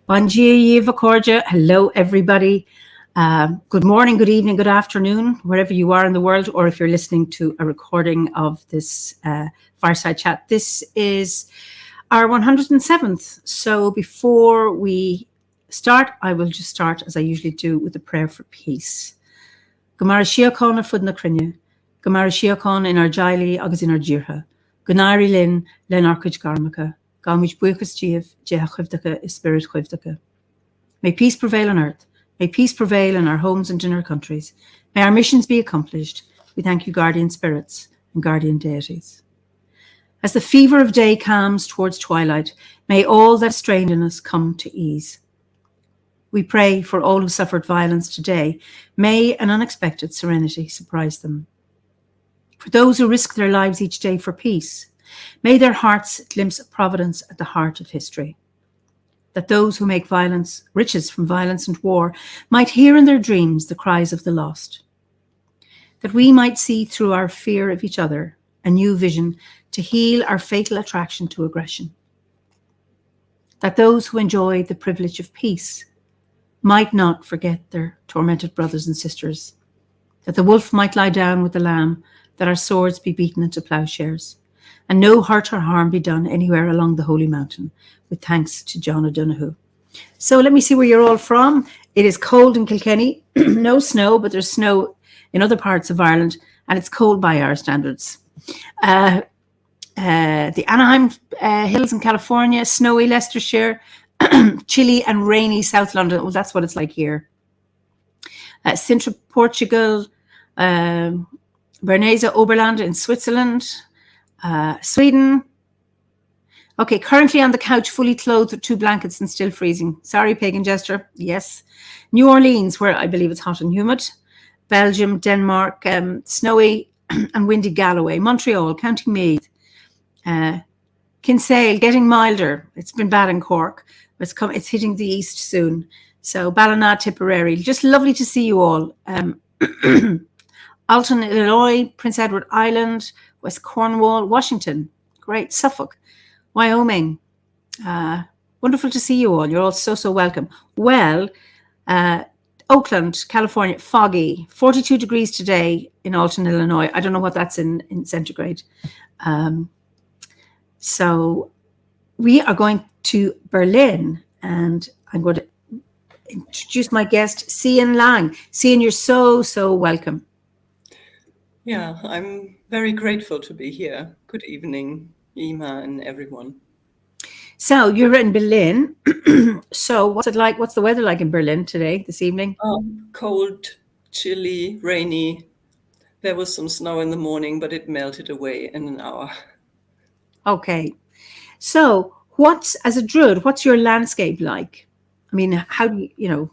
Bon dia, Yiva Cordia. Hello, everybody. Good morning, good evening, good afternoon, wherever you are in the world, or if you're listening to a recording of this Fireside Chat. This is our 107th. So before we start, I will just start, as I usually do, with a prayer for peace. Gomara Shiakon fud na crinne, Gomara Shiakon in our jaili agus in our jirha, Gunari Lin, Len Arkage Garmaka. Spirit. May peace prevail on earth. May peace prevail in our homes and in our countries. May our missions be accomplished. We thank you, guardian spirits and guardian deities. As the fever of day calms towards twilight, may all that strained in us come to ease. We pray for all who suffered violence today. May an unexpected serenity surprise them. For those who risk their lives each day for peace, may their hearts glimpse providence at the heart of history. That those who make violence, riches from violence and war, might hear in their dreams the cries of the lost. That we might see through our fear of each other a new vision to heal our fatal attraction to aggression. That those who enjoy the privilege of peace might not forget their tormented brothers and sisters. That the wolf might lie down with the lamb, that our swords be beaten into plowshares, and no hurt or harm be done anywhere along the Holy Mountain, with thanks to John O'Donoghue. So let me see where you're all from. It is cold in Kilkenny, no snow, but there's snow in other parts of Ireland, and it's cold by our standards. The Anaheim Hills in California, snowy Leicestershire, chilly and rainy South London. Well, that's what it's like here. Sintra, Portugal, Bernese Oberland in Switzerland, Sweden. Okay, currently on the couch, fully clothed with 2 blankets and still freezing. Sorry, pagan gesture. Yes. New Orleans, where I believe it's hot and humid. Belgium, Denmark, snowy and windy Galloway. Montreal, County Meath. Kinsale, getting milder. It's been bad in Cork. It's hitting the east soon. So Ballina, Tipperary. Just lovely to see you all. Alton, Illinois, Prince Edward Island, West Cornwall, Washington, great, Suffolk, Wyoming. Wonderful to see you all. You're all so welcome. Well, Oakland, California, foggy, 42 degrees today in Alton, Illinois. I don't know what that's in centigrade. So we are going to Berlin, and I'm going to introduce my guest, Cian Lang. Cian, you're so welcome. Yeah, I'm very grateful to be here. Good evening, Eimear and everyone. So you're in Berlin. So what's it like? What's the weather like in Berlin today, this evening? Cold, chilly, rainy. There was some snow in the morning, but it melted away in an hour. Okay. So as a Druid, what's your landscape like? I mean, how do you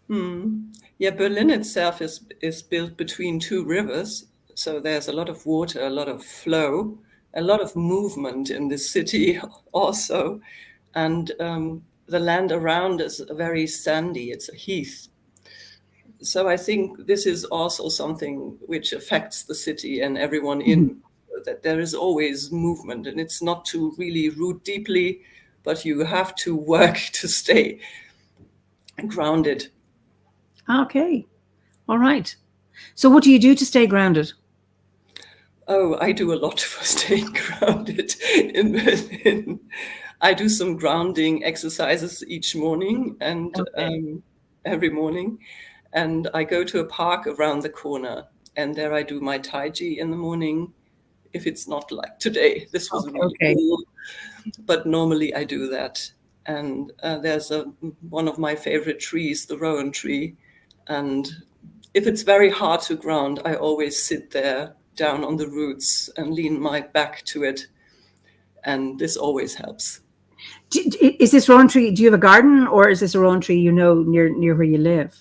know? Yeah, Berlin itself is built between 2 rivers. So there's a lot of water, a lot of flow, a lot of movement in the city also. And the land around is very sandy. It's a heath. So I think this is also something which affects the city and everyone in, that there is always movement. And it's not to really root deeply, but you have to work to stay grounded. Okay. All right. So what do you do to stay grounded? Oh, I do a lot for staying grounded in Berlin. I do some grounding exercises each morning and every morning. And I go to a park around the corner, and there I do my Tai Chi in the morning. If it's not like today, this was really cool. But normally I do that. And there's one of my favorite trees, the rowan tree. And if it's very hard to ground, I always sit there down on the roots and lean my back to it. And this always helps. Is this rowan tree, do you have a garden, or is this a rowan tree near where you live?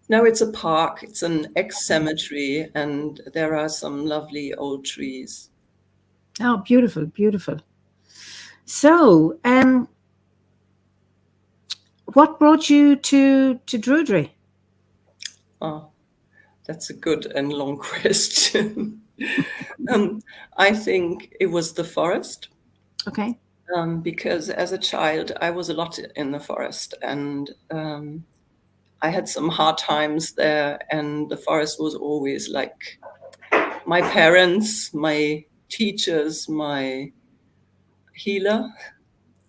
No, it's a park. It's an ex-cemetery, and there are some lovely old trees. Oh, beautiful, beautiful. So, what brought you to Druidry? Oh, that's a good and long question. I think it was the forest. Okay. Because as a child, I was a lot in the forest, and I had some hard times there, and the forest was always like my parents, my teachers, my healer.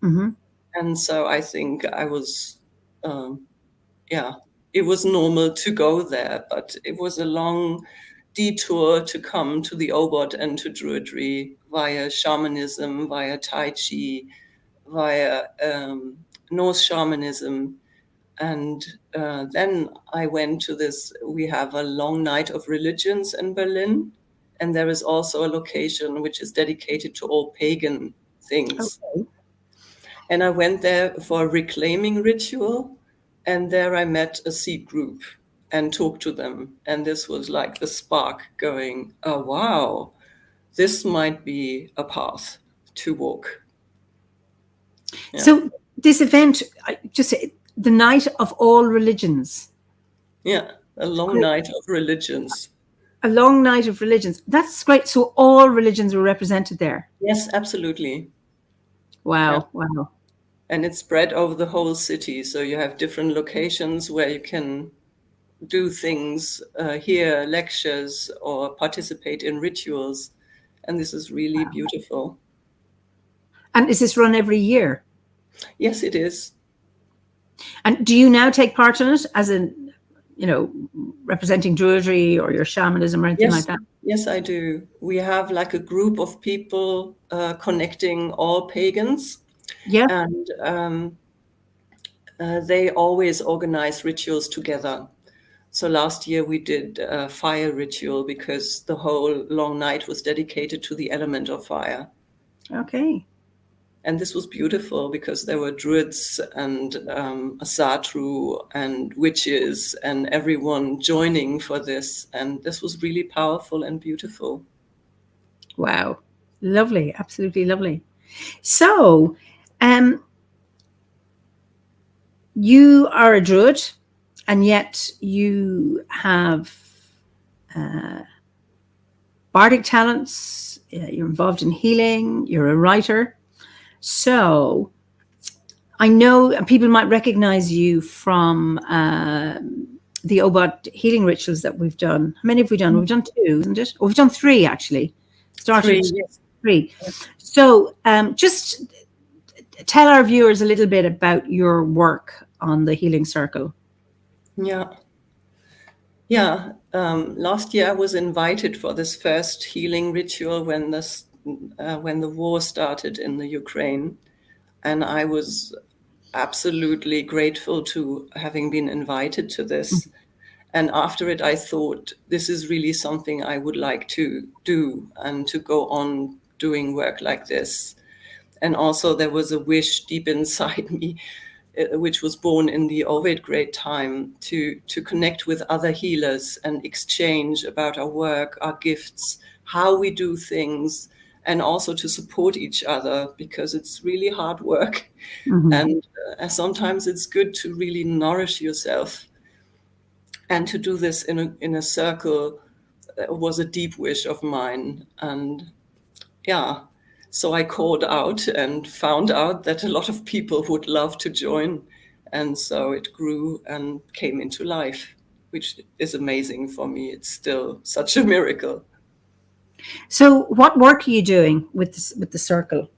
Mm-hmm. And so I think I was, yeah, it was normal to go there, but it was a long detour to come to the Obot and to Druidry via shamanism, via Tai Chi, via Norse shamanism. And then I went to this, we have a long night of religions in Berlin. And there is also a location which is dedicated to all pagan things. Okay. And I went there for a reclaiming ritual. And there I met a Sikh group and talked to them. And this was like the spark going, oh, wow, this might be a path to walk. Yeah. So this event, just the night of all religions. Yeah, a long night of religions. A long night of religions. That's great. So all religions were represented there. Yes, absolutely. Wow, Yeah. wow. And it's spread over the whole city. So you have different locations where you can do things, hear lectures or participate in rituals. And this is really beautiful. And is this run every year? Yes, it is. And do you now take part in it as in, representing Druidry or your shamanism or anything like that? Yes, I do. We have like a group of people connecting all pagans. Yeah. And they always organize rituals together. So last year we did a fire ritual because the whole long night was dedicated to the element of fire. Okay. And this was beautiful because there were druids and a satru and witches and everyone joining for this. And this was really powerful and beautiful. Wow. Lovely. Absolutely lovely. So, you are a druid, and yet you have bardic talents. You're involved in healing. You're a writer. So I know people might recognize you from the Obot healing rituals that we've done. How many have we done? We've done 2, isn't it? Or we've done 3, actually. Started 3, yes. 3. So just tell our viewers a little bit about your work on the healing circle. Yeah. Last year I was invited for this first healing ritual when the war started in the Ukraine, and I was absolutely grateful to having been invited to this. And after it, I thought this is really something I would like to do and to go on doing work like this. And also there was a wish deep inside me, which was born in the Ovid great time, to connect with other healers and exchange about our work, our gifts, how we do things, and also to support each other because it's really hard work. Mm-hmm. And sometimes it's good to really nourish yourself. And to do this in a circle was a deep wish of mine. And yeah, so I called out and found out that a lot of people would love to join. And so it grew and came into life, which is amazing for me. It's still such a miracle. So what work are you doing with the circle?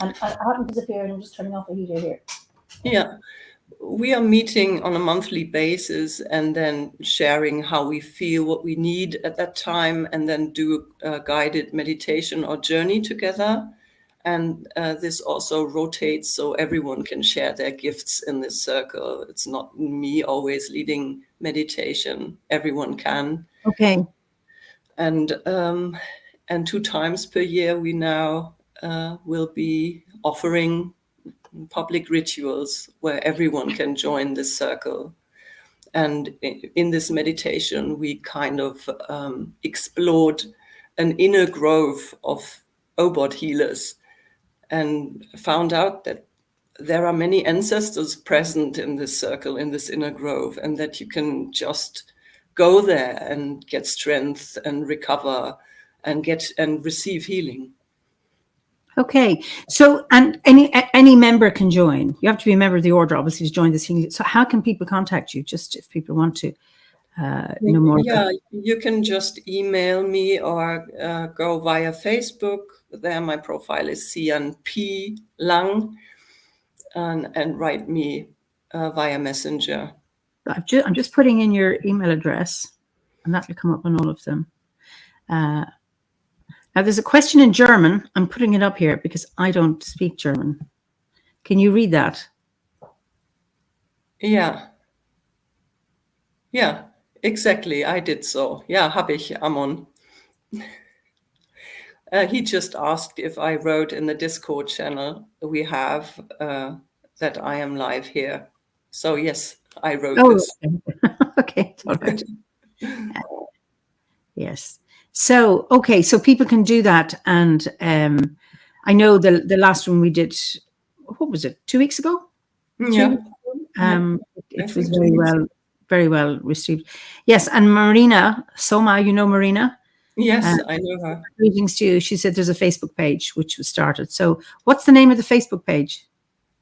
And I haven't disappeared. I'm just turning off the heater here. Yeah. We are meeting on a monthly basis and then sharing how we feel, what we need at that time, and then do a guided meditation or journey together. And this also rotates so everyone can share their gifts in this circle. It's not me always leading meditation. Everyone can. Okay. And 2 times per year, we now will be offering public rituals where everyone can join this circle. And in this meditation, we kind of explored an inner grove of OBOD healers and found out that there are many ancestors present in this circle, in this inner grove, and that you can just go there and get strength and recover and receive healing. Okay, so and any member can join. You have to be a member of the order, obviously, to join this healing. So how can people contact you? Just if people want to know more. Yeah, you can just email me or go via Facebook. There, my profile is Sian P. Lang, and write me via Messenger. I'm just putting in your email address, and that will come up on all of them. Now, there's a question in German. I'm putting it up here because I don't speak German. Can you read that? Yeah. Yeah, exactly. I did so. Ja, habe ich, Amon. He just asked if I wrote in the Discord channel we have that I am live here. So yes, I wrote this. Okay, all right. Yes. So, okay, so people can do that. And I know the last one we did, what was it, 2 weeks ago? Yeah. It was very well received. Yes, and Marina Soma, you know Marina? Yes, I know her. Greetings to you. She said there's a Facebook page which was started. So what's the name of the Facebook page?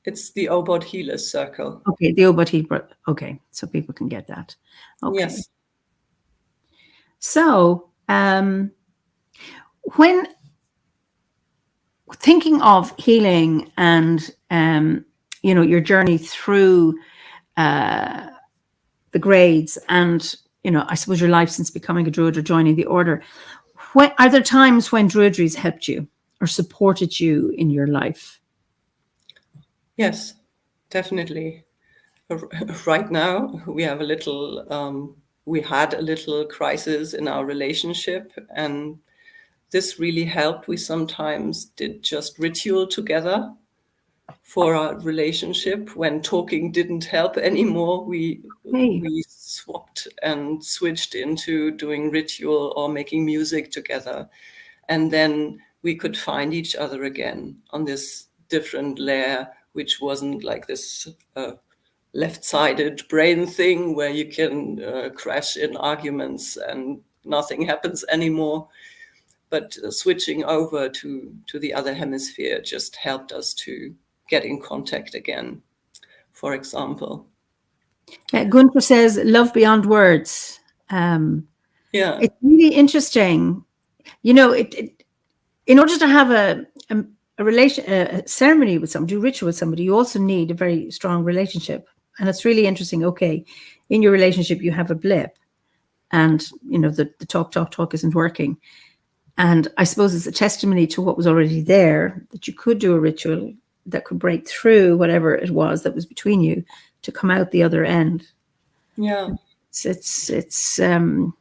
It's the OBOD Healers Circle. Okay, the OBOD Healers. Okay, so people can get that. Okay. Yes. So when thinking of healing and your journey through the grades and I suppose your life since becoming a druid or joining the order, are there times when Druidry's helped you or supported you in your life? Yes, definitely. Right now we have we had a little crisis in our relationship, and this really helped. We sometimes did just ritual together for our relationship. When talking didn't help anymore, we swapped and switched into doing ritual or making music together. And then we could find each other again on this different layer, which wasn't like this left-sided brain thing where you can crash in arguments and nothing happens anymore. But switching over to the other hemisphere just helped us to get in contact again, for example. Gunther says, love beyond words. Yeah. It's really interesting. In order to have a ceremony with somebody, do ritual with somebody, you also need a very strong relationship. And it's really interesting. Okay, in your relationship, you have a blip and, the talk isn't working. And I suppose it's a testimony to what was already there, that you could do a ritual that could break through whatever it was that was between you to come out the other end. Yeah. It's I'm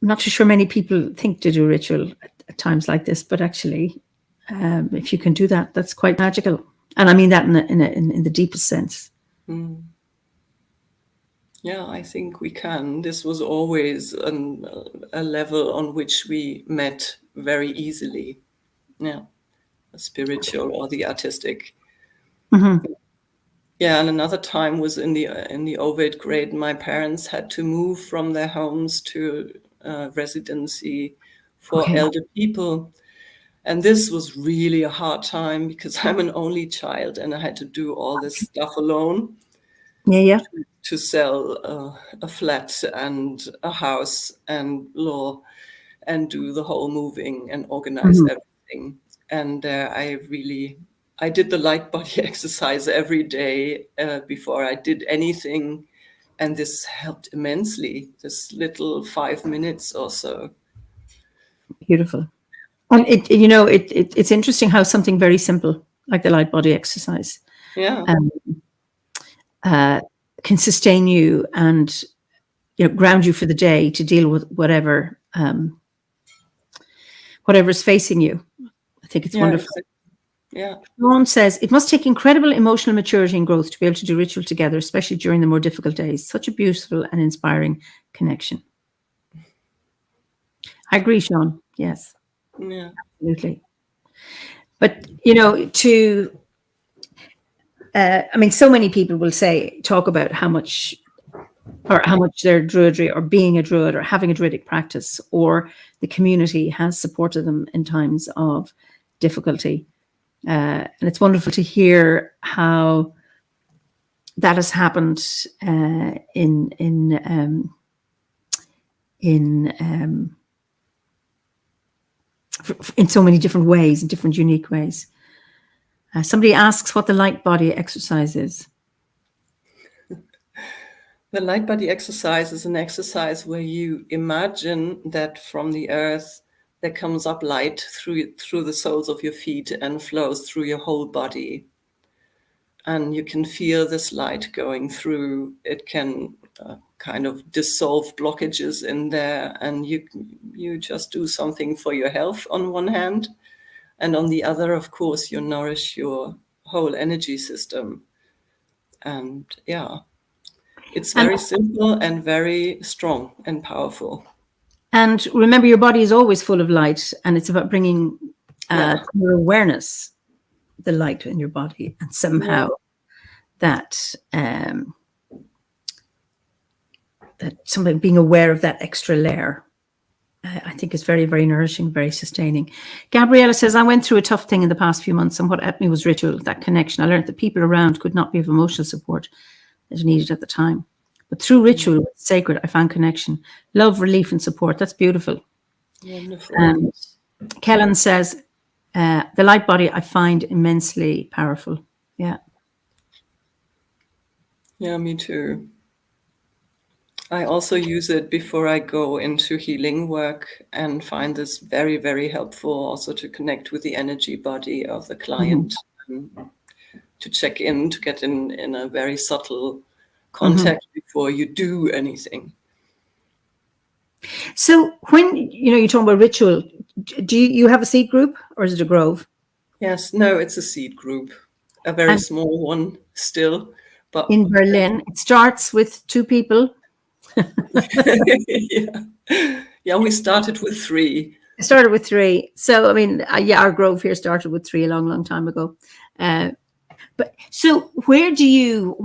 not too sure many people think to do ritual at times like this, but actually, if you can do that, that's quite magical. And I mean that in the deepest sense. Mm. Yeah, I think we can. This was always a level on which we met very easily. Yeah, the spiritual or the artistic. Mm-hmm. Yeah, and another time was in the Ovid grade. My parents had to move from their homes to residency for elder people. And this was really a hard time because I'm an only child and I had to do all this stuff alone. Yeah. To sell a flat and a house and law and do the whole moving and organize everything. And I did the light body exercise every day before I did anything. And this helped immensely, this little 5 minutes or so. Beautiful. And it's interesting how something very simple like the light body exercise can sustain you and ground you for the day to deal with whatever's facing you. I think it's wonderful. Yeah. Dawn says, it must take incredible emotional maturity and growth to be able to do ritual together, especially during the more difficult days. Such a beautiful and inspiring connection. I agree, Sean. Yes, Yeah. absolutely. But, you know, I mean, so many people will talk about how much their Druidry or being a Druid or having a Druidic practice or the community has supported them in times of difficulty. And it's wonderful to hear how that has happened in so many different ways, in different unique ways. Somebody asks what the light body exercise is. The light body exercise is an exercise where you imagine that from the earth there comes up light through the soles of your feet and flows through your whole body. And you can feel this light going through. It can kind of dissolve blockages in there, and you just do something for your health on one hand, and on the other, of course, you nourish your whole energy system. And yeah, it's very simple and very strong and powerful. And remember, your body is always full of light, and it's about bringing your awareness, the light in your body, and somehow that something being aware of that extra layer, I think is very, very nourishing, very sustaining. Gabriella says, I went through a tough thing in the past few months, and what helped me was ritual, that connection. I learned that people around could not be of emotional support as needed at the time. But through ritual, sacred, I found connection, love, relief, and support. That's beautiful. Wonderful. And Kellen says, the light body I find immensely powerful. Yeah. Yeah, me too. I also use it before I go into healing work and find this very, very helpful also to connect with the energy body of the client, to check in, to get in a very subtle contact before you do anything. So when, you're talking about ritual, do you have a seed group or is it a grove? Yes, no, it's a seed group, a very small one still. But in Berlin, it starts with 2 people. Yeah, we started with 3. It started with 3. So, I mean, our grove here started with 3 a long, long time ago. But so where do you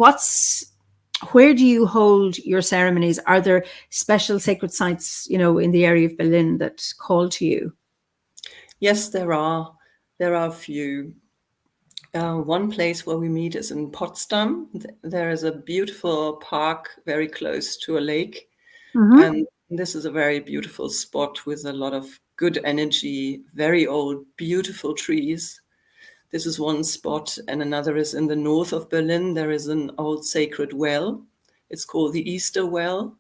hold your ceremonies? Are there special sacred sites, in the area of Berlin that call to you? Yes, there are. There are a few. One place where we meet is in Potsdam. There is a beautiful park very close to a lake. And this is a very beautiful spot with a lot of good energy, very old, beautiful trees. This is one spot, and another is in the north of Berlin. There is an old sacred well. It's called the Easter Well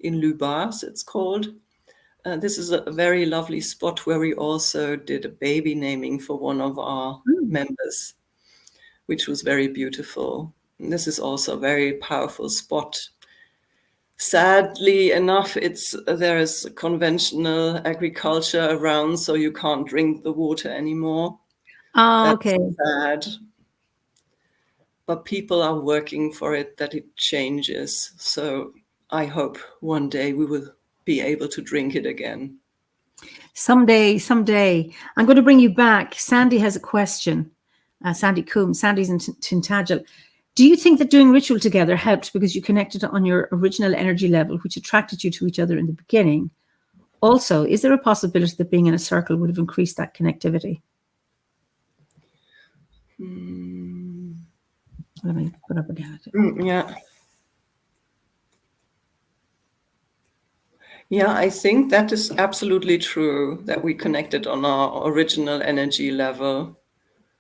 in Lübars, it's called. This is a very lovely spot where we also did a baby naming for one of our members, which was very beautiful. And this is also a very powerful spot. Sadly enough, there is conventional agriculture around, so you can't drink the water anymore. Oh, okay. That's sad. But people are working for it, that it changes. So I hope one day we will be able to drink it again. Someday. I'm going to bring you back. Sandy has a question. Sandy Coombs. Sandy's in Tintagel. Do you think that doing ritual together helped because you connected on your original energy level, which attracted you to each other in the beginning? Also, is there a possibility that being in a circle would have increased that connectivity? Let me put up again. Yeah, I think that is absolutely true, that we connected on our original energy level.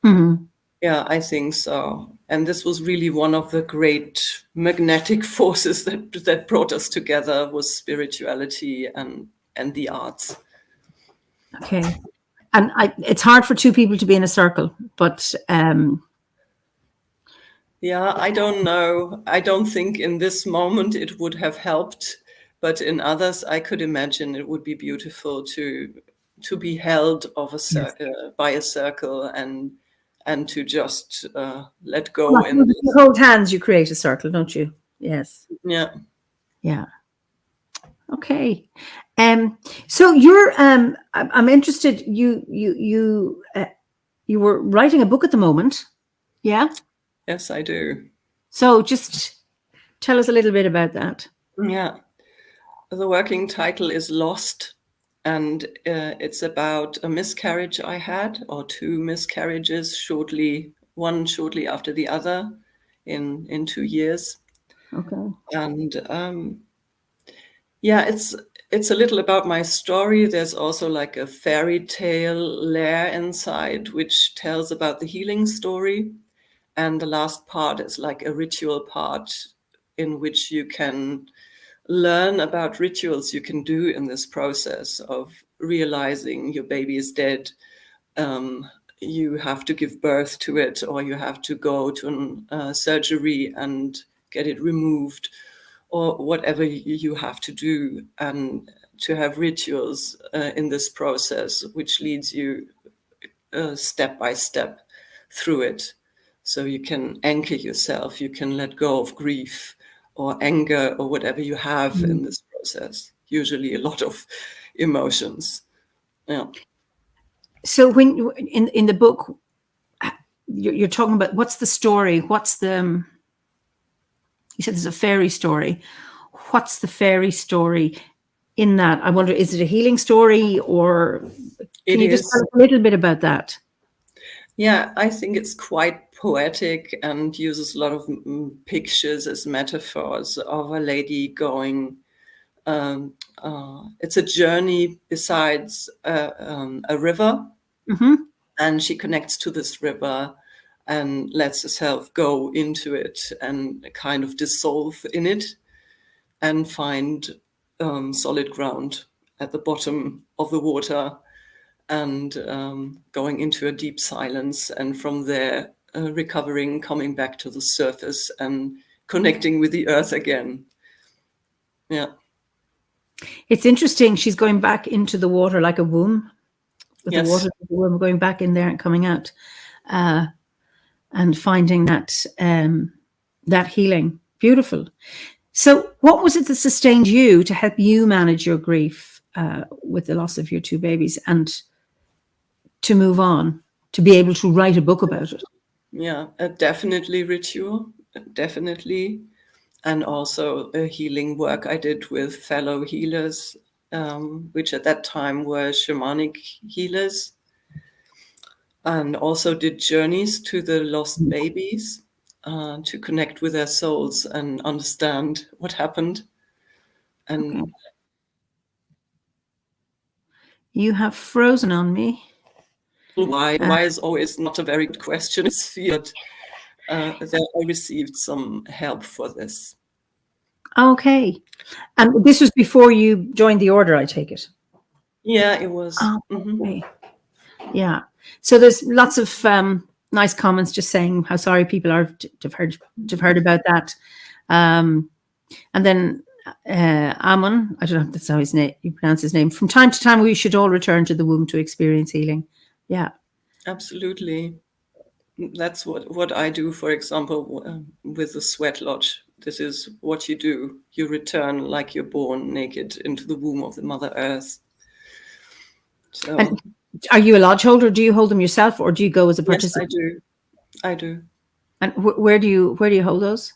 Yeah, I think so. And this was really one of the great magnetic forces that brought us together, was spirituality and the arts. Okay. And it's hard for 2 people to be in a circle, but yeah, I don't know. I don't think in this moment it would have helped, but in others, I could imagine it would be beautiful to be held by a circle and and to just let go. Well, In you this. hold hands, you create a circle, don't you? Yes. Yeah. Yeah. Okay. So you're I'm interested. You were writing a book at the moment. Yeah. Yes, I do. So just tell us a little bit about that. Yeah. The working title is Lost, and it's about a miscarriage I had, or two miscarriages one shortly after the other in 2 years. Okay. And yeah, it's a little about my story. There's also like a fairy tale layer inside, which tells about the healing story. And the last part is like a ritual part in which you can learn about rituals you can do in this process of realizing your baby is dead. You have to give birth to it, or you have to go to a surgery and get it removed, or whatever you have to do, and to have rituals in this process, which leads you step by step through it. So you can anchor yourself, you can let go of grief or anger or whatever you have in this process. Usually a lot of emotions. Yeah. So when in the book, you're talking about what's the story? What's the you said there's a fairy story. What's the fairy story in that? I wonder, is it a healing story, or can you just tell us a little bit about that? Yeah, I think it's quite poetic and uses a lot of pictures as metaphors of a lady going. It's a journey besides a river, and she connects to this river and lets herself go into it and kind of dissolve in it and find solid ground at the bottom of the water, and going into a deep silence, and from there recovering, coming back to the surface and connecting with the earth again. Yeah. It's interesting. She's going back into the water like a womb, with Yes. the water of the womb, going back in there and coming out, and finding that that healing. Beautiful. So what was it that sustained you to help you manage your grief with the loss of your two babies, and to move on, to be able to write a book about it? Yeah, definitely ritual, definitely. And also a healing work I did with fellow healers, which at that time were shamanic healers, and also did journeys to the lost babies to connect with their souls and understand what happened. And okay. You have frozen on me. why is always not a very good question. It's feared that I received some help for this. Okay. And this was before you joined the order, I take it? Yeah, it was. Okay. Yeah. So there's lots of nice comments just saying how sorry people are to have heard about that. And then Amon, I don't know if that's how you pronounce his name. From time to time, we should all return to the womb to experience healing. Yeah. Absolutely. That's what I do, for example, with the sweat lodge. This is what you do. You return like you're born naked into the womb of the Mother Earth. So, and are you a lodge holder? Do you hold them yourself, or do you go as a participant? Yes, I do. And where do you hold those?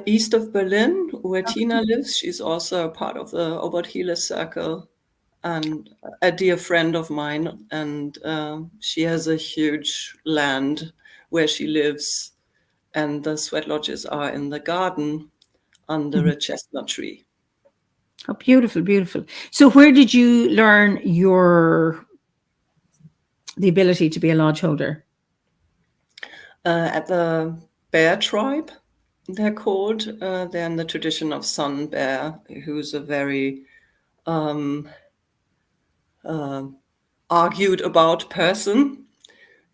East of Berlin, where Tina lives. She's also a part of the Obert Healer Circle and a dear friend of mine. And she has a huge land where she lives. And the sweat lodges are in the garden under a chestnut tree. Oh, beautiful, beautiful. So where did you learn the ability to be a lodge holder? At the bear tribe, they're called. They're in the tradition of Sun Bear, who's a very argued about person,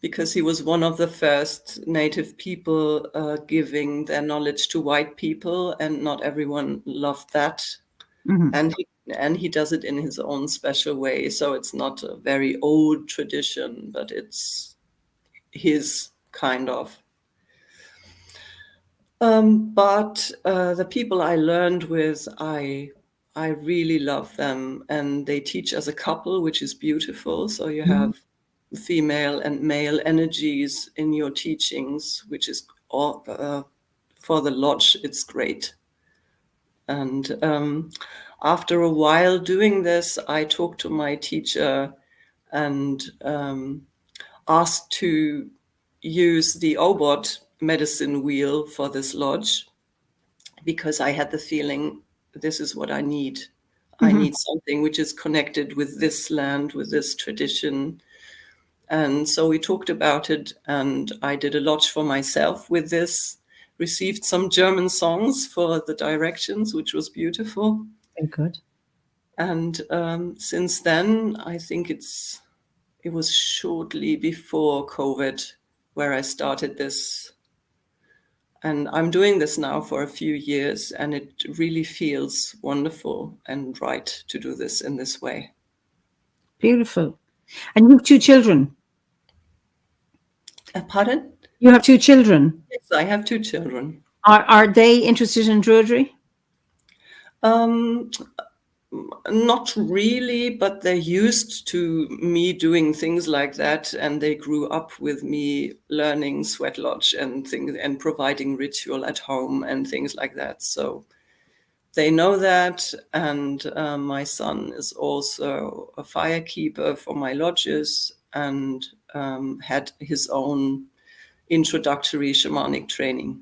because he was one of the first native people giving their knowledge to white people, and not everyone loved that. And he does it in his own special way. So it's not a very old tradition, but it's his kind of. But the people I learned with, I really love them, and they teach as a couple, which is beautiful. So you have female and male energies in your teachings, which is all, for the lodge, it's great. And after a while doing this, I talked to my teacher and asked to use the Obot medicine wheel for this lodge, because I had the feeling this is what I need. I need something which is connected with this land, with this tradition. And so we talked about it, and I did a lodge for myself with this, received some German songs for the directions, which was beautiful. Very good. And since then, I think it was shortly before COVID where I started this. And I'm doing this now for a few years, and it really feels wonderful and right to do this in this way. Beautiful. And you have 2 children? Pardon? You have 2 children? Yes, I have 2 children. Are they interested in Druidry? Not really, but they're used to me doing things like that, and they grew up with me learning sweat lodge and things and providing ritual at home and things like that. So they know that, and my son is also a firekeeper for my lodges and had his own introductory shamanic training.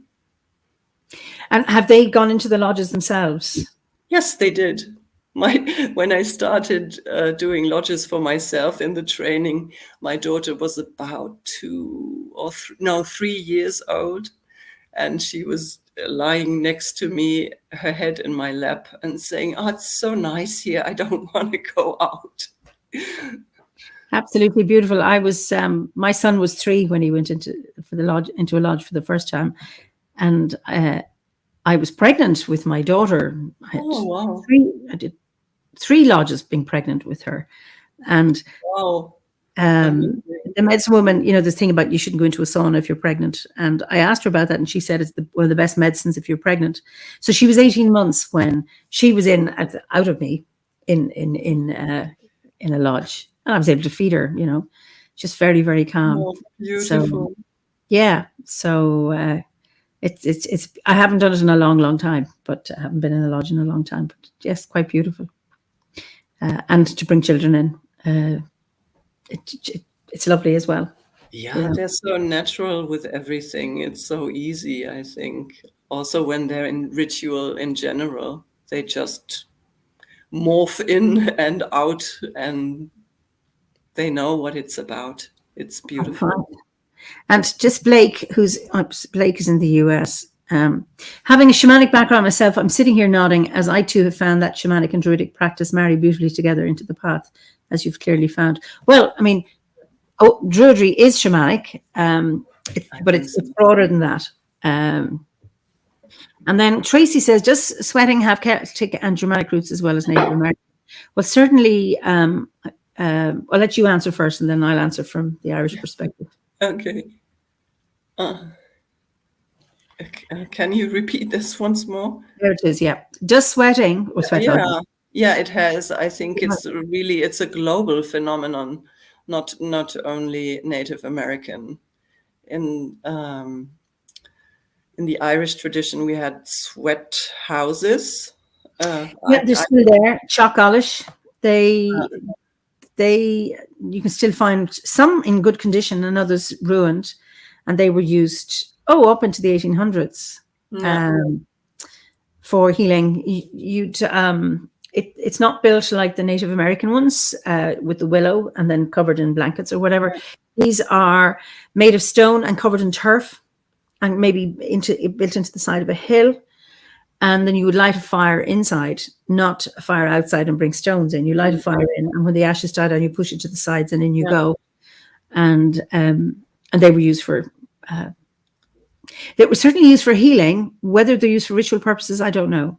And have they gone into the lodges themselves? Yes, they did. When I started doing lodges for myself in the training, my daughter was about 3 years old, and she was lying next to me, her head in my lap, and saying, "Oh, it's so nice here. I don't want to go out." Absolutely beautiful. I was my son was 3 when he went into a lodge for the first time, and I was pregnant with my daughter. Oh, wow. I did 3 lodges being pregnant with her. And wow. The medicine woman, this thing about you shouldn't go into a sauna if you're pregnant. And I asked her about that, and she said it's one of the best medicines if you're pregnant. So she was 18 months when she was out of me in a lodge. And I was able to feed her, just very, very calm. Oh, beautiful. So, yeah. So it's I haven't done it in a long, long time, but I haven't been in a lodge in a long time. But yes, quite beautiful. And to bring children in, it's lovely as well. Yeah, they're so natural with everything. It's so easy, I think. Also, when they're in ritual in general, they just morph in and out, and they know what it's about. It's beautiful. And just Blake is in the US. Having a shamanic background myself, I'm sitting here nodding, as I too have found that shamanic and druidic practice marry beautifully together into the path, as you've clearly found. Well, I mean, Druidry is shamanic, but it's broader than that. And then Tracy says, does sweating have Celtic and Germanic roots as well as Native American? Well, certainly, I'll let you answer first, and then I'll answer from the Irish perspective. Okay. Can you repeat this once more? There it is, yeah. Does sweating or sweat? Yeah, it has. I think it's a global phenomenon, not only Native American. In the Irish tradition, we had sweat houses. They're still there. Chockalish. You can still find some in good condition and others ruined, and they were used up into the 1800s for healing. It's not built like the Native American ones with the willow and then covered in blankets or whatever. These are made of stone and covered in turf, and maybe built into the side of a hill. And then you would light a fire inside, not a fire outside and bring stones in. You light a fire in, and when the ashes die down, you push it to the sides, and in you go. And they were used for. They were certainly used for healing. Whether they're used for ritual purposes, I don't know.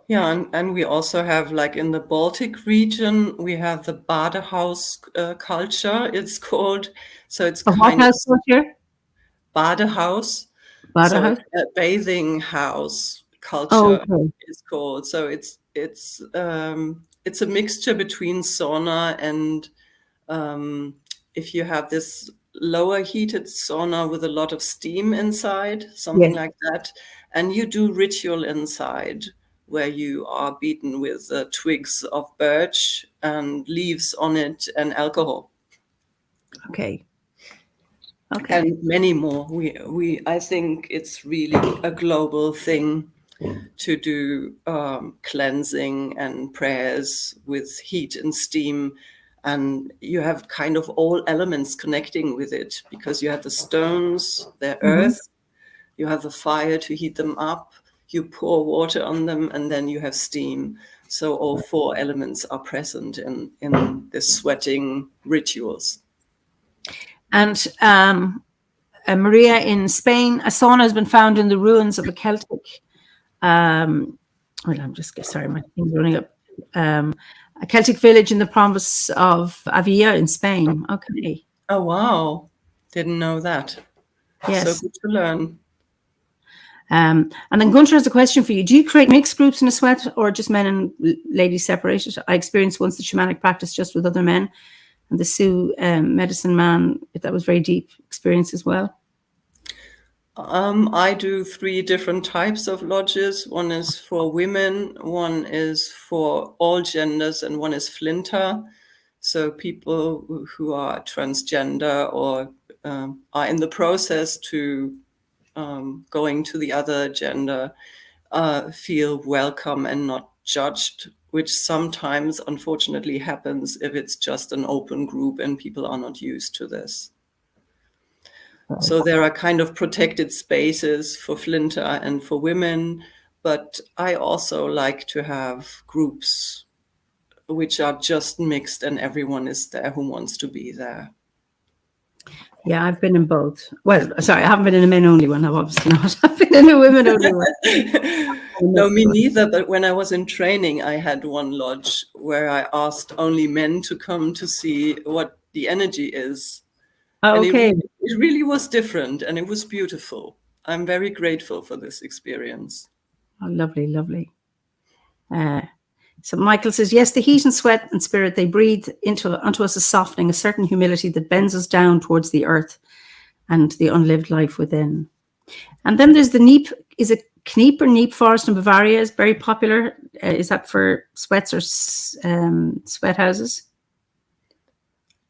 Yeah, and we also have, like in the Baltic region, we have the Badehouse culture, it's called. So it's A what kind of house culture? Badehouse. So it's Badehouse? a bathing house Oh, culture okay. is called. So it's a mixture between sauna and if you have this lower heated sauna with a lot of steam inside, something Yes. like that, and you do ritual inside where you are beaten with twigs of birch and leaves on it and alcohol. Okay. Okay. And many more. I think it's really a global thing to do cleansing and prayers with heat and steam. And you have kind of all elements connecting with it because you have the stones, the Mhm. earth, you have the fire to heat them up, you pour water on them, and then you have steam. So all four elements are present in the sweating rituals. And Maria, in Spain, a sauna has been found in the ruins of a Celtic. Well, I'm just sorry, my thing's running up. A Celtic village in the province of Eimear in Spain. Okay. Oh, wow. Didn't know that. So Yes. good to learn. And then Gunter has a question for you. Do you create mixed groups in a sweat or just men and ladies separated? I experienced once the shamanic practice just with other men, and the Sioux medicine man, that was very deep experience as well. I do 3 different types of lodges. One is for women, one is for all genders, and one is flinter. So people who are transgender or are in the process to going to the other gender feel welcome and not judged, which sometimes unfortunately happens if it's just an open group and people are not used to this. So there are kind of protected spaces for flinter and for women, but I also like to have groups which are just mixed and everyone is there who wants to be there. Yeah, I've been in both. Well, sorry, I haven't been in a men only one. I've obviously not. I've been in a women only one. No, me neither. But when I was in training, I had one lodge where I asked only men to come to see what the energy is. Oh, And okay. it really was different and it was beautiful. I'm very grateful for this experience. Oh, lovely, lovely. So Michael says, yes, the heat and sweat and spirit they breathe onto us is softening, a certain humility that bends us down towards the earth and the unlived life within. And then there's the Neep. Is it Kneep or Neep forest in Bavaria is very popular. Is that for sweats or sweat houses?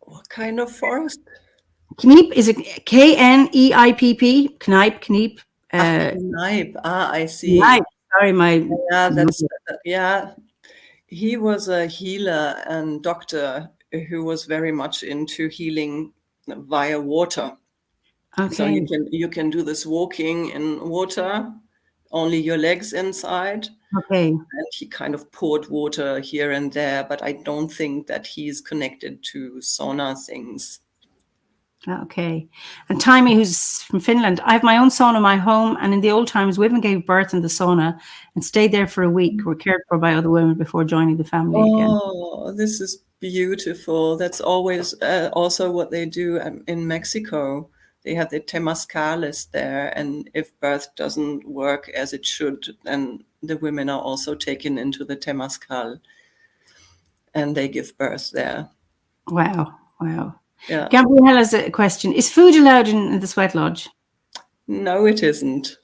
What kind of forest? Kneep, is it Kneip? Kneip. Kneip. I see. Kneip. Sorry, my. Yeah. He was a healer and doctor who was very much into healing via water. Okay. So you can do this walking in water, only your legs inside. Okay. And he kind of poured water here and there, but I don't think that he's connected to sauna things. Okay. And Taimi, who's from Finland, I have my own sauna in my home. And in the old times, women gave birth in the sauna and stayed there for a week, were cared for by other women before joining the family again. Oh, this is beautiful. That's always also what they do in Mexico. They have the temazcales there. And if birth doesn't work as it should, then the women are also taken into the temazcal and they give birth there. Wow. Wow. Yeah. Gabrielle has a question. Is food allowed in the sweat lodge? No, it isn't.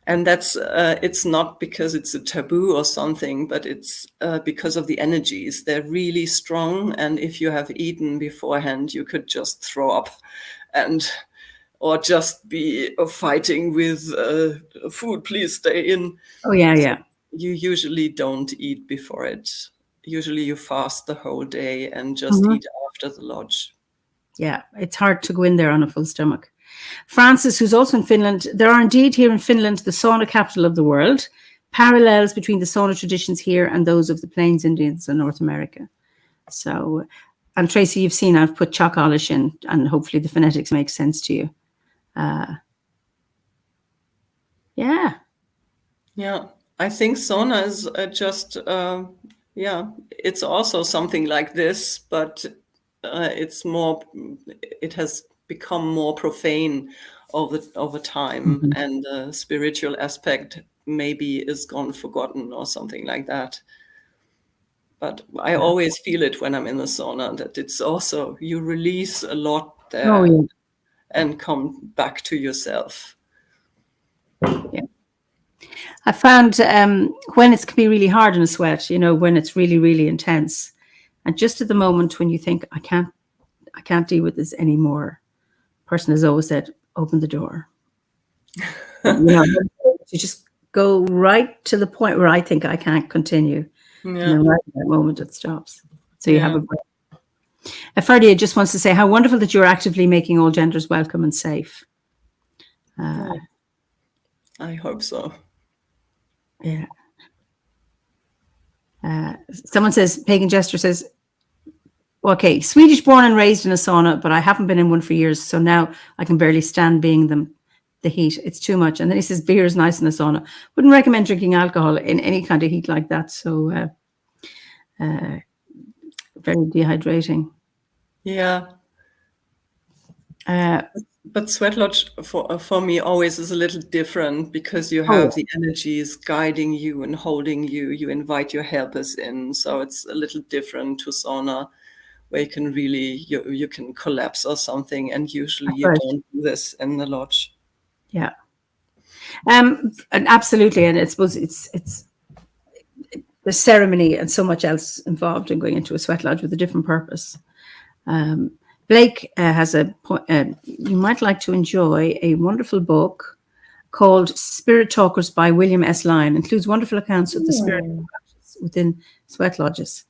And that's it's not because it's a taboo or something, but it's because of the energies. They're really strong, and if you have eaten beforehand, you could just throw up, or just be fighting with food. Please stay in. Oh yeah, yeah. So you usually don't eat before it. Usually you fast the whole day and just eat after the lodge. Yeah, it's hard to go in there on a full stomach. Francis, who's also in Finland, there are indeed here in Finland the sauna capital of the world, parallels between the sauna traditions here and those of the Plains Indians in North America. So, and Tracy, you've seen I've put Chocolish in, and hopefully the phonetics make sense to you. Yeah, I think sauna is just, it's also something like this, but it has become more profane over time, and the spiritual aspect maybe is gone forgotten or something like that. But I always feel it when I'm in the sauna, that it's also, you release a lot there. Oh, yeah. And come back to yourself. Yeah. I found when it can be really hard in a sweat, when it's really, really intense, and just at the moment when you think, I can't deal with this anymore, person has always said, open the door. You just go right to the point where I think I can't continue. Yeah. And then right at that moment it stops. So you have a break. Ferdia just wants to say how wonderful that you're actively making all genders welcome and safe. I hope so. Yeah. Someone says, Pagan Jester says, okay, Swedish born and raised in a sauna, but I haven't been in one for years. So now I can barely stand being the heat. It's too much. And then he says, beer is nice in a sauna. Wouldn't recommend drinking alcohol in any kind of heat like that. So very dehydrating. Yeah. But sweat lodge for me always is a little different, because you have the energies guiding you and holding you. You invite your helpers in, so it's a little different to sauna, where you can really you can collapse or something, and usually you don't do this in the lodge. Yeah, and absolutely, and I suppose it's the ceremony and so much else involved in going into a sweat lodge with a different purpose. Blake has you might like to enjoy a wonderful book called Spirit Talkers by William S. Lyon. Includes wonderful accounts of the spirit practice within sweat lodges.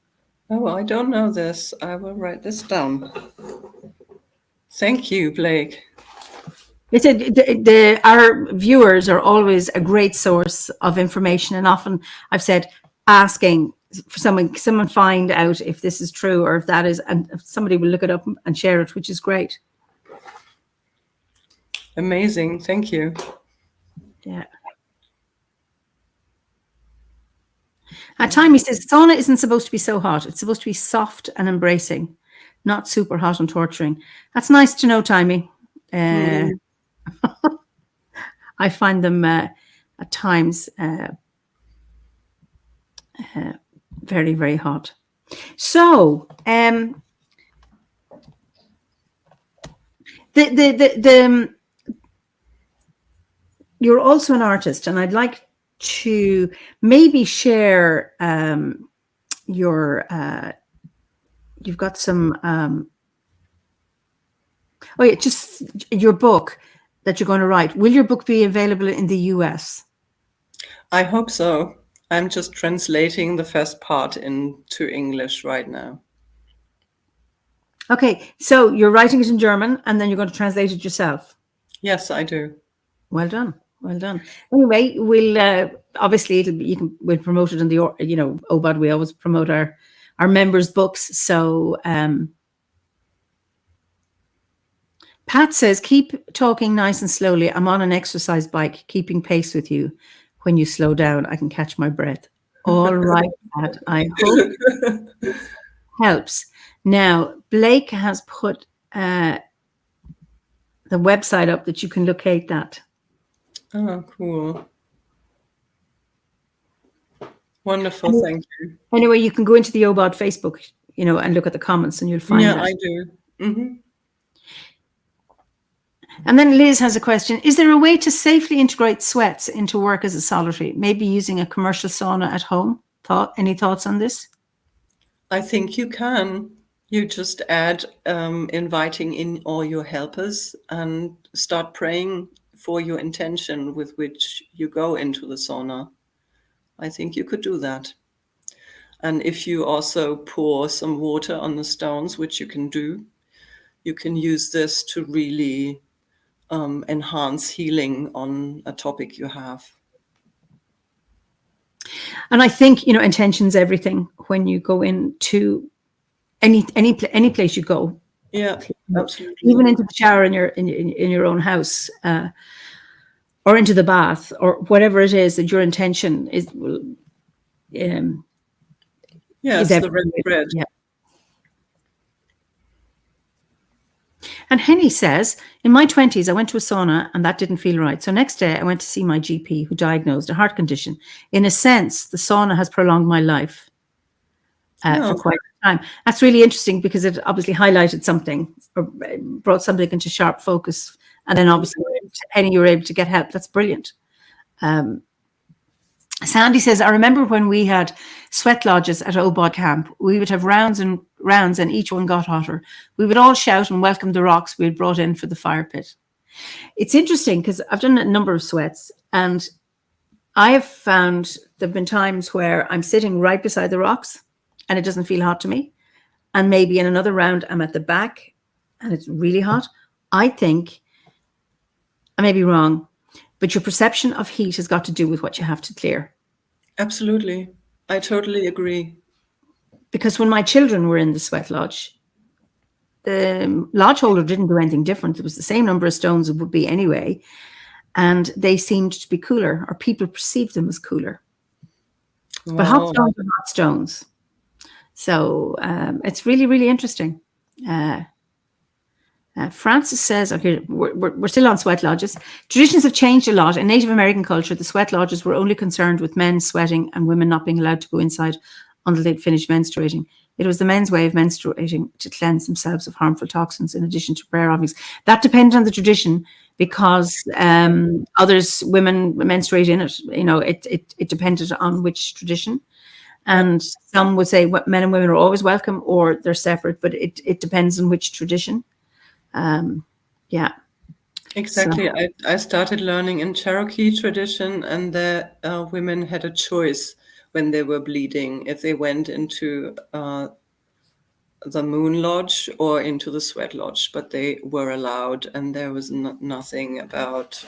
Oh, I don't know this. I will write this down. Thank you, Blake. Our viewers are always a great source of information, and often I've said asking for someone find out if this is true or if that is, and if somebody will look it up and share it, which is great. Amazing, thank you. Yeah. Timey says sauna isn't supposed to be so hot. It's supposed to be soft and embracing, not super hot and torturing. That's nice to know, Timey. I find them at times very, very hot. So you're also an artist, and I'd like to maybe share you've got some just your book that you're going to write. Will your book be available in the US? I hope so. I'm just translating the first part into English right now. Okay, so you're writing it in German and then you're going to translate it yourself? Yes, I do. Well done. Well done. Anyway, we'll obviously we'll promote it in the OBOD. We always promote our members' books. So Pat says, keep talking nice and slowly. I'm on an exercise bike, keeping pace with you. When you slow down, I can catch my breath. All right, Pat. I hope it helps. Now, Blake has put the website up that you can locate that. Oh, cool. Wonderful, thank you. Anyway, you can go into the OBOD Facebook, and look at the comments, and you'll find that. Yeah, I do. Mm-hmm. And then Liz has a question. Is there a way to safely integrate sweats into work as a solitary, maybe using a commercial sauna at home? Any thoughts on this? I think you can. You just add inviting in all your helpers and start praying for your intention with which you go into the sauna. I think you could do that. And if you also pour some water on the stones, which you can do, you can use this to really enhance healing on a topic you have. And I think, intention's everything when you go into any place you go. Yeah, absolutely. Even into the shower in your own house. or into the bath, or whatever it is that your intention is. Yes, Is the red thread. Yeah. And Henny says, in my 20s, I went to a sauna and that didn't feel right. So next day I went to see my GP who diagnosed a heart condition. In a sense, the sauna has prolonged my life for quite some time. That's really interesting because it obviously highlighted something or brought something into sharp focus. And then obviously, Henny, you were able to get help. That's brilliant. Sandy says, I remember when we had sweat lodges at Obod camp, we would have rounds and rounds and each one got hotter. We would all shout and welcome the rocks we had brought in for the fire pit. It's interesting because I've done a number of sweats and I have found there have been times where I'm sitting right beside the rocks and it doesn't feel hot to me. And maybe in another round, I'm at the back and it's really hot. I think, I may be wrong, but your perception of heat has got to do with what you have to clear. Absolutely. I totally agree. Because when my children were in the sweat lodge, the lodge holder didn't do anything different. It was the same number of stones it would be anyway. And they seemed to be cooler, or people perceived them as cooler. Wow. But hot stones are hot stones. So it's really, really interesting. Francis says, okay, we're still on sweat lodges. Traditions have changed a lot. In Native American culture, the sweat lodges were only concerned with men sweating and women not being allowed to go inside until they'd finished menstruating. It was the men's way of menstruating to cleanse themselves of harmful toxins in addition to prayer offerings. That depended on the tradition because others, women menstruate in it. You know, it depended on which tradition. And some would say men and women are always welcome or they're separate, but it depends on which tradition. Yeah. Exactly. So, I started learning in Cherokee tradition, and the women had a choice when they were bleeding if they went into the moon lodge or into the sweat lodge, but they were allowed, and there was nothing about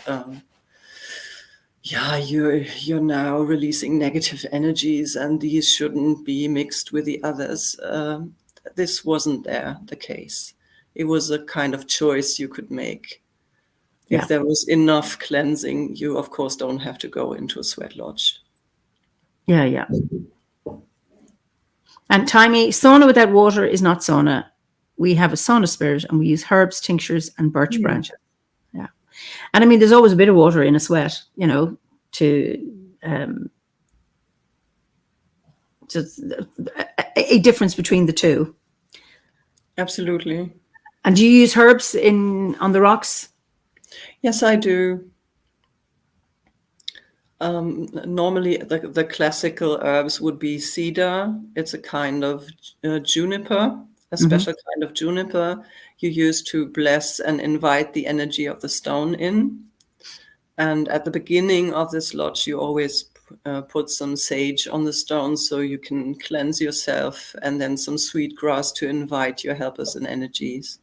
you're now releasing negative energies and these shouldn't be mixed with the others. This wasn't the case. It was a kind of choice you could make. If there was enough cleansing, you of course don't have to go into a sweat lodge. Yeah. And Taimi, sauna without water is not sauna. We have a sauna spirit and we use herbs, tinctures, and birch branches. Yeah. And I mean, there's always a bit of water in a sweat, you know, just a difference between the two. Absolutely. And do you use herbs on the rocks? Yes, I do. Normally, the classical herbs would be cedar. It's a kind of juniper, a special kind of juniper you use to bless and invite the energy of the stone in. And at the beginning of this lodge, you always put some sage on the stone so you can cleanse yourself, and then some sweet grass to invite your helpers and energies.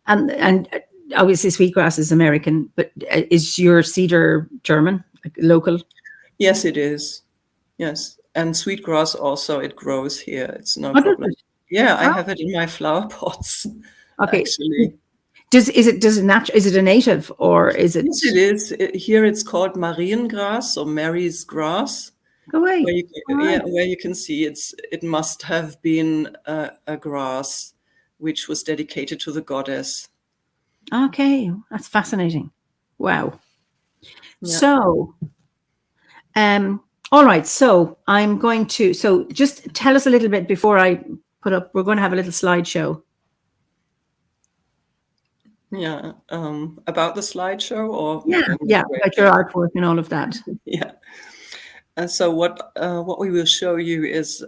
And obviously sweetgrass is American, but is your cedar German, like local? Yes, it is. Yes. And sweetgrass also, it grows here. It's no problem. Yeah, I have it in my flower pots. Okay. Actually. Is it a native or is it? Yes, it is. Here it's called Mariengrass or Mary's grass. Go away. Where you can see it must have been a grass which was dedicated to the goddess. Okay, that's fascinating. Wow. Yeah. So, all right. So I'm going to. So just tell us a little bit before I put up. We're going to have a little slideshow. Yeah, about the slideshow, or about your artwork and all of that. Yeah. And so what we will show you is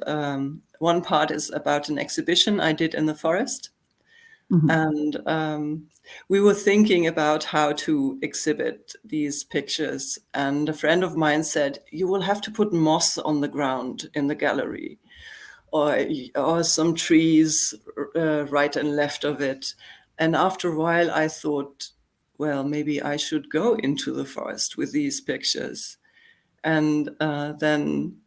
one part is about an exhibition I did in the forest. And we were thinking about how to exhibit these pictures. And a friend of mine said, you will have to put moss on the ground in the gallery, or some trees right and left of it. And after a while, I thought, well, maybe I should go into the forest with these pictures. And then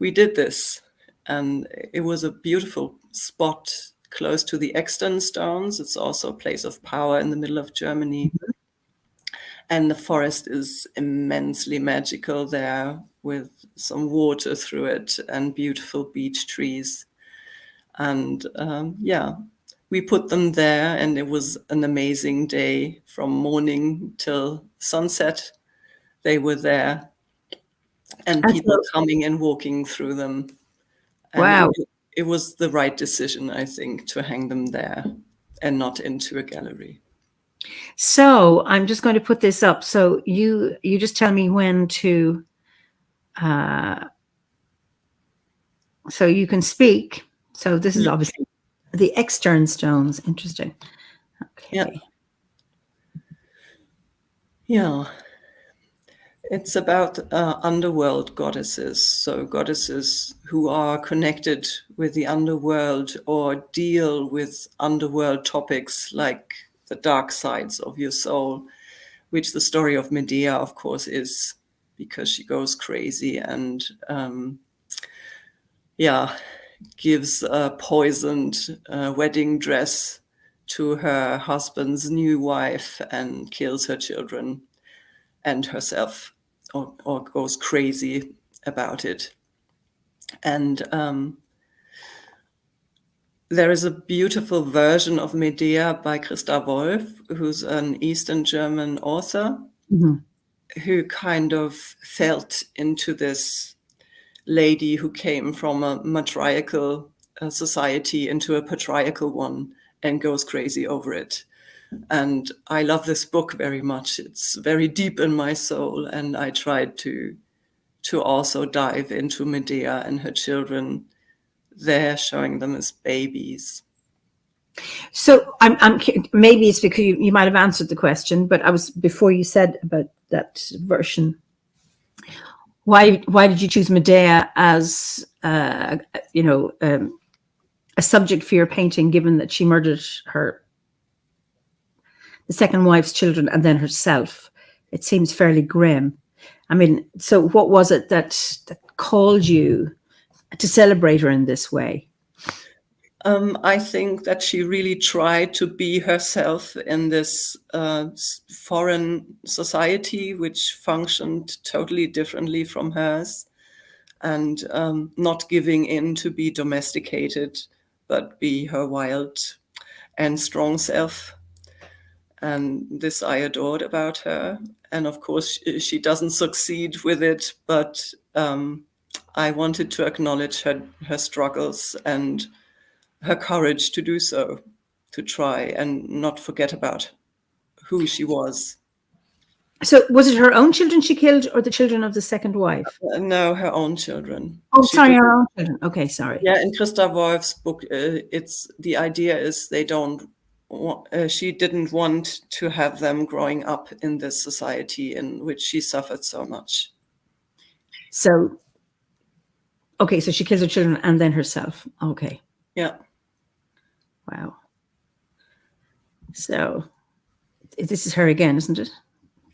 we did this. And it was a beautiful spot close to the Exton Stones. It's also a place of power in the middle of Germany. And the forest is immensely magical there, with some water through it and beautiful beech trees. And we put them there, and it was an amazing day from morning till sunset. They were there, and people coming and walking through them. And Wow. it was the right decision, I think, to hang them there and not into a gallery. So I'm just going to put this up. So you just tell me when to. So you can speak. So this is obviously the extern stones. Interesting. Okay. Yeah. It's about underworld goddesses. So goddesses who are connected with the underworld or deal with underworld topics like the dark sides of your soul, which the story of Medea, of course, is, because she goes crazy and gives a poisoned wedding dress to her husband's new wife and kills her children and herself, or goes crazy about it. And there is a beautiful version of Medea by Christa Wolf, who's an Eastern German author, who kind of felt into this lady who came from a matriarchal society into a patriarchal one and goes crazy over it. And I love this book very much. It's very deep in my soul, and I tried to also dive into Medea and her children there, showing them as babies. So I'm maybe it's because you might have answered the question, but I was, before you said about that version, why did you choose Medea as a subject for your painting, given that she murdered the second wife's children and then herself? It seems fairly grim. I mean, so what was it that called you to celebrate her in this way? I think that she really tried to be herself in this foreign society, which functioned totally differently from hers, and not giving in to be domesticated, but be her wild and strong self. And this I adored about her. And of course, she doesn't succeed with it, but I wanted to acknowledge her struggles and her courage to do so, to try and not forget about who she was. So was it her own children she killed, or the children of the second wife? No, her own children. Oh, sorry, her own children. Okay, sorry. Yeah, in Christa Wolf's book, it's the idea is they don't. She didn't want to have them growing up in this society in which she suffered so much. So, okay, so she kills her children and then herself. Okay. Yeah. Wow. So this is her again, isn't it?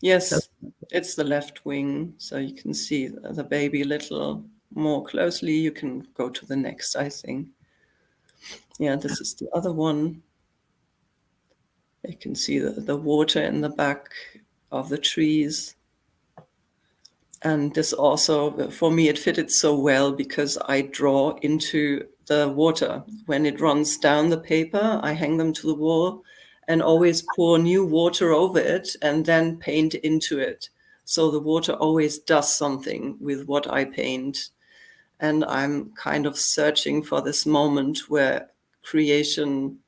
Yes, so it's the left wing, so you can see the baby a little more closely. You can go to the next, I think. Yeah, this is the other one. You can see the water in the back of the trees. And this also, for me, it fitted so well because I draw into the water. When it runs down the paper, I hang them to the wall and always pour new water over it and then paint into it. So the water always does something with what I paint. And I'm kind of searching for this moment where creation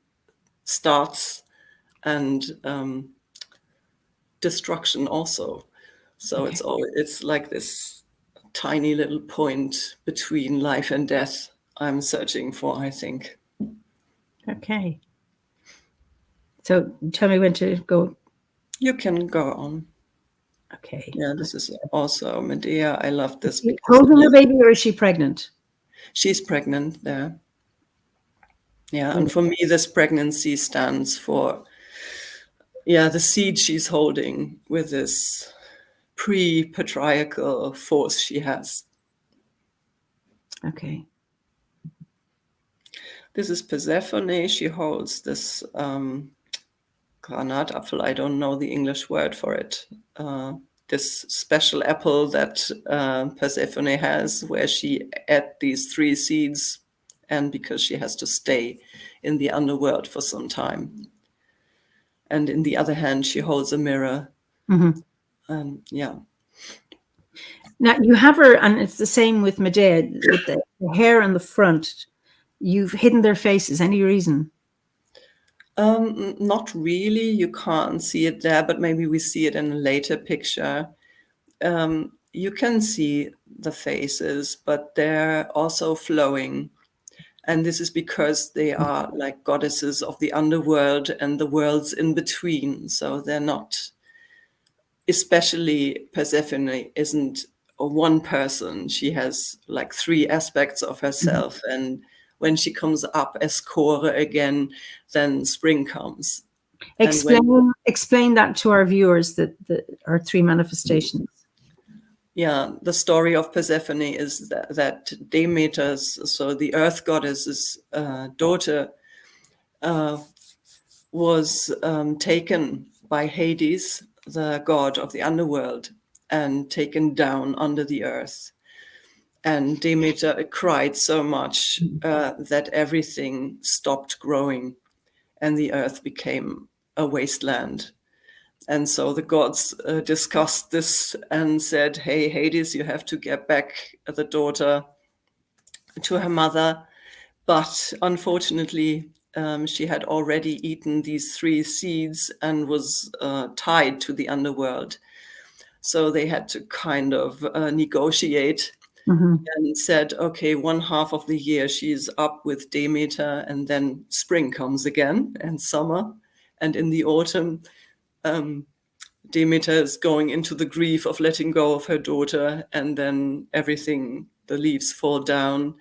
starts and destruction also. So okay. It's like this tiny little point between life and death I'm searching for, I think. Okay. So tell me when to go. You can go on. Okay. Yeah, this is also Medea. I love this. Holding her baby, or is she pregnant? She's pregnant there. Yeah, and for me, this pregnancy stands for, the seed she's holding with this pre-patriarchal force she has. Okay. This is Persephone. She holds this Granatapfel, I don't know the English word for it. This special apple that Persephone has, where she ate these 3 seeds, and because she has to stay in the underworld for some time. And in the other hand, she holds a mirror. Yeah. Now you have her, and it's the same with Medea, with the hair on the front. You've hidden their faces. Any reason? Not really. You can't see it there, but maybe we see it in a later picture. You can see the faces, but they're also flowing. And this is because they are like goddesses of the underworld and the worlds in between. So they're not, especially Persephone isn't a one person. She has like 3 aspects of herself. And when she comes up as Kore again, then spring comes. Explain that to our viewers, that our 3 manifestations. Yeah, the story of Persephone is that Demeter's, so the earth goddess's daughter, was taken by Hades, the god of the underworld, and taken down under the earth. And Demeter cried so much that everything stopped growing and the earth became a wasteland. And so the gods discussed this and said, hey, Hades, you have to get back the daughter to her mother. But unfortunately, she had already eaten these 3 seeds and was tied to the underworld. So they had to kind of negotiate and said, okay, 1/2 of the year she's up with Demeter, and then spring comes again and summer. And in the autumn, Demeter is going into the grief of letting go of her daughter, and then everything, the leaves fall down,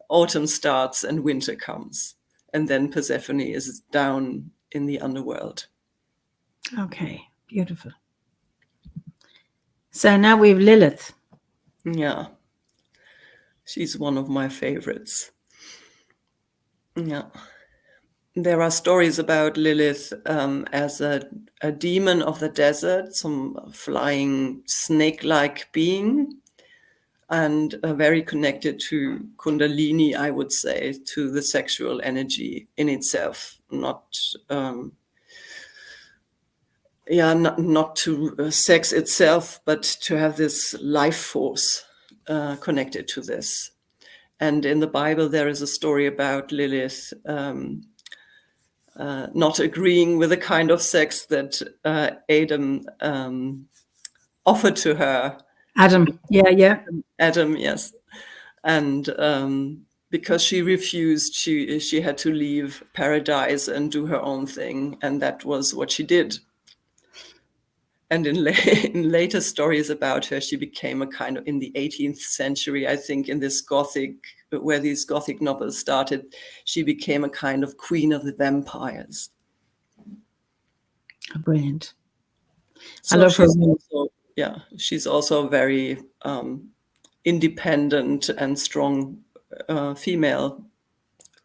autumn starts and winter comes. And then Persephone is down in the underworld. Okay, beautiful. So now we have Lilith. Yeah. She's one of my favorites. Yeah. There are stories about Lilith as a demon of the desert, some flying snake-like being, and very connected to Kundalini, I would say, to the sexual energy in itself, not to sex itself, but to have this life force connected to this. And in the Bible, there is a story about Lilith not agreeing with the kind of sex that Adam offered to her. Adam, yeah. Adam, yes. And because she refused, she had to leave paradise and do her own thing. And that was what she did. And in later stories about her, she became a kind of, in the 18th century, I think, in this where these Gothic novels started, she became a kind of queen of the vampires. Brilliant. So I love her. She's also very independent and strong female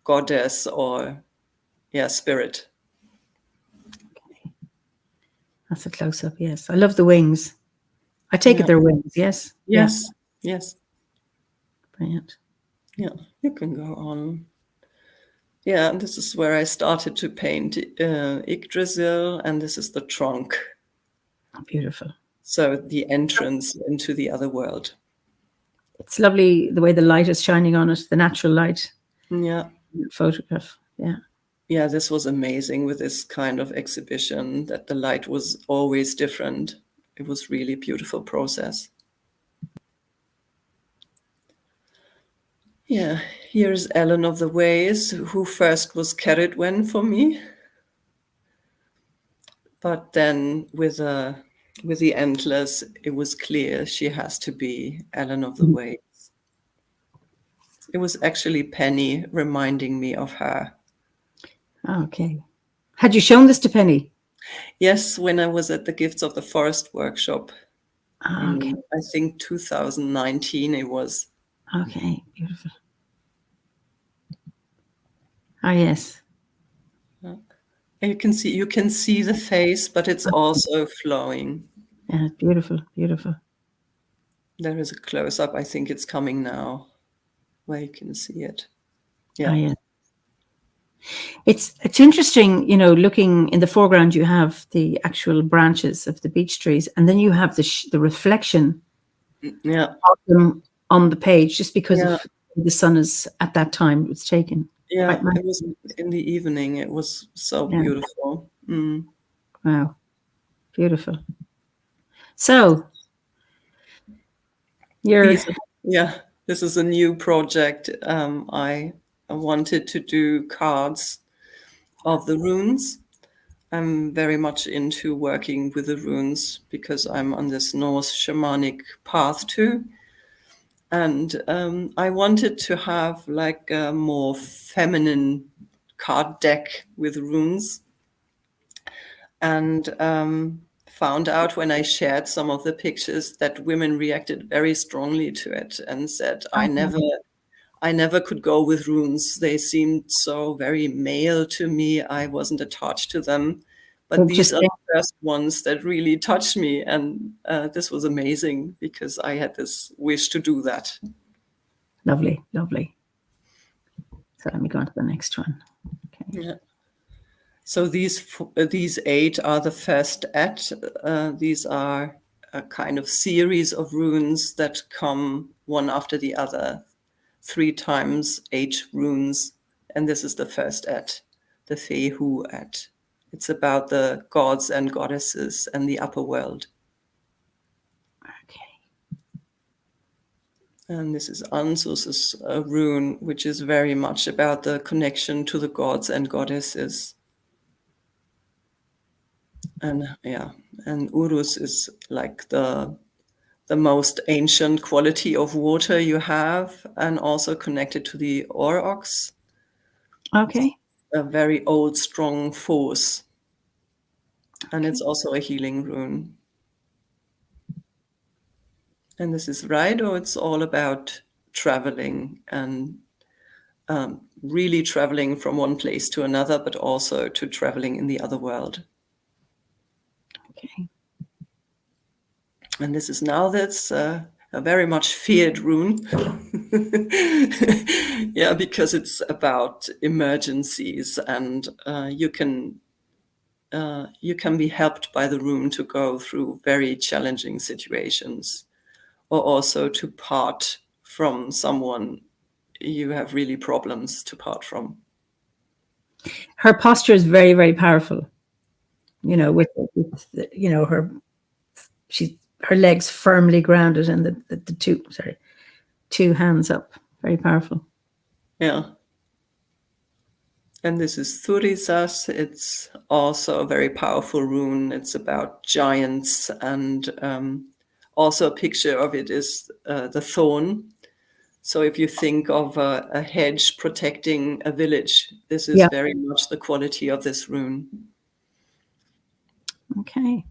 goddess or spirit. That's a close-up, yes. I love the wings. I take it they're wings, yes? Yes. Brilliant. Yeah, you can go on. Yeah, and this is where I started to paint Yggdrasil, and this is the trunk. Beautiful. So the entrance into the other world. It's lovely the way the light is shining on it, the natural light. Yeah. Photograph, yeah. Yeah, this was amazing with this kind of exhibition, that the light was always different. It was really a beautiful process. Yeah, here's Ellen of the Ways, who first was Ceridwen for me. But then with the Endless, it was clear she has to be Ellen of the Ways. It was actually Penny reminding me of her. Okay. Had you shown this to Penny? Yes, when I was at the Gifts of the Forest workshop. Okay. I think 2019 it was. Okay, beautiful. Ah, yes. Yeah. You can see the face, but it's also flowing. Yeah, beautiful, beautiful. There is a close-up. I think it's coming now, where you can see it. Yeah. Yeah. It's interesting, you know, looking in the foreground, you have the actual branches of the beech trees, and then you have the reflection of them on the page, just because of the sun is at that time it was taken. Yeah, it was in the evening. It was so beautiful. Mm. Wow, beautiful. So, this is a new project. I wanted to do cards of the runes. I'm very much into working with the runes because I'm on this Norse shamanic path too. And I wanted to have like a more feminine card deck with runes. And found out when I shared some of the pictures that women reacted very strongly to it and said, I never could go with runes. They seemed so very male to me. I wasn't attached to them. But these are the first ones that really touched me. And this was amazing because I had this wish to do that. Lovely, lovely. So let me go on to the next one. Okay. Yeah. So these 8 are the first at. These are a kind of series of runes that come one after the other, 3 times 8 runes. And this is the first at, the Fehu at. It's about the gods and goddesses and the upper world. Okay. And this is Ansus's rune, which is very much about the connection to the gods and goddesses. And and Urus is like the most ancient quality of water you have, and also connected to the Aurochs. Okay. A very old, strong force. And it's also a healing rune. And this is Raido. It's all about traveling and really traveling from one place to another, but also to traveling in the other world. Okay. And this is now that's a very much feared rune. Yeah, because it's about emergencies, and you can be helped by the rune to go through very challenging situations, or also to part from someone you have really problems to part from. Her posture is very, very powerful. You know, with you know, her legs firmly grounded and the two hands up. Very powerful. Yeah. And this is Thurisas. It's also a very powerful rune. It's about giants, and also a picture of it is the thorn. So if you think of a hedge protecting a village, this is very much the quality of this rune. Okay.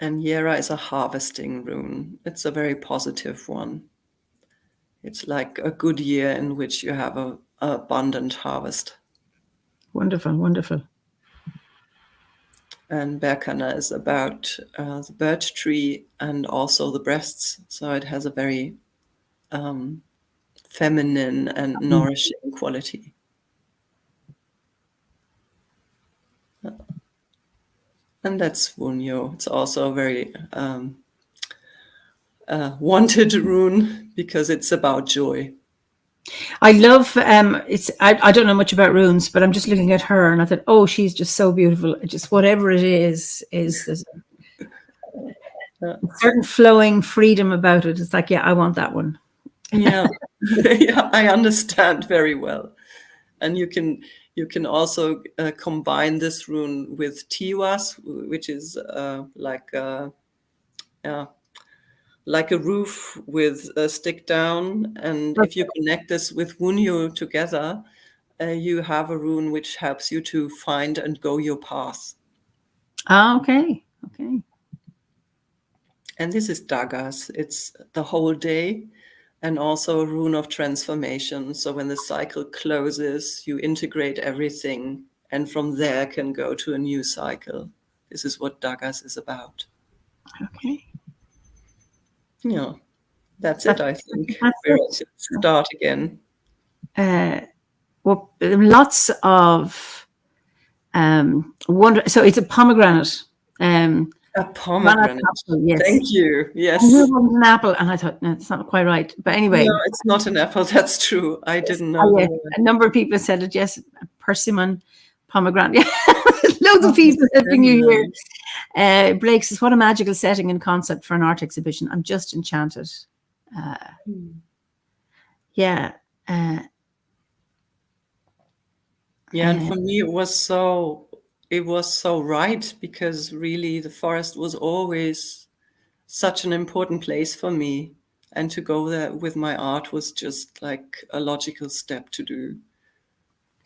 And Yera is a harvesting rune. It's a very positive one. It's like a good year in which you have a abundant harvest. Wonderful, wonderful. And Berkana is about the birch tree and also the breasts. So it has a very feminine and nourishing quality. And that's Wunyo. It's also a very wanted rune because it's about joy. I love I don't know much about runes, but I'm just looking at her and I thought, oh, she's just so beautiful. Just whatever it is there's a certain flowing freedom about it. It's like, yeah, I want that one. Yeah. Yeah, I understand very well. And you can also combine this rune with Tiwas, which is like a roof with a stick down. And if you connect this with Wunyo together, you have a rune which helps you to find and go your path. Ah, okay. Okay. And this is Dagas. It's the whole day, and also a rune of transformation. So when the cycle closes, you integrate everything and from there can go to a new cycle. This is what Dagas is about. Okay. Yeah, that's it, I think. That's We're it. to start again. Well, lots of wonder. So it's a pomegranate. A pomegranate. Apple, yes. Thank you. Yes. I knew it wasn't an apple, and I thought, no, it's not quite right. But anyway. No, it's not an apple. That's true. I didn't know. Oh, yes. A number of people have said it, yes. Persimmon, pomegranate. Loads of people helping you here. Blake says, what a magical setting and concept for an art exhibition. I'm just enchanted. Yeah. Yeah, and for me it was so right, because really the forest was always such an important place for me, and to go there with my art was just like a logical step to do.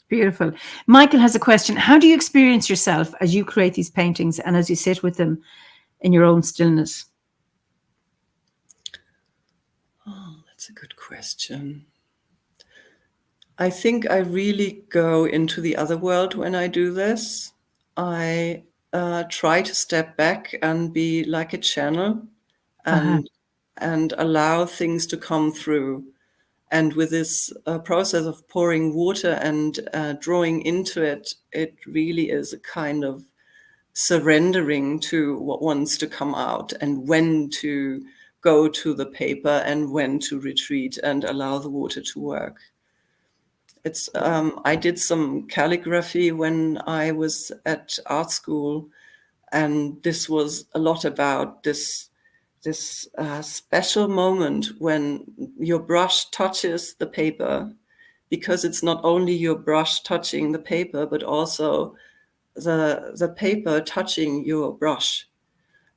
Beautiful. Michael has a question. How do you experience yourself as you create these paintings and as you sit with them in your own stillness? Oh, that's a good question. I think I really go into the other world when I do this. I try to step back and be like a channel and allow things to come through. And with this process of pouring water and drawing into it, it really is a kind of surrendering to what wants to come out, and when to go to the paper and when to retreat and allow the water to work. It's I did some calligraphy when I was at art school, and this was a lot about this special moment when your brush touches the paper, because it's not only your brush touching the paper, but also the paper touching your brush.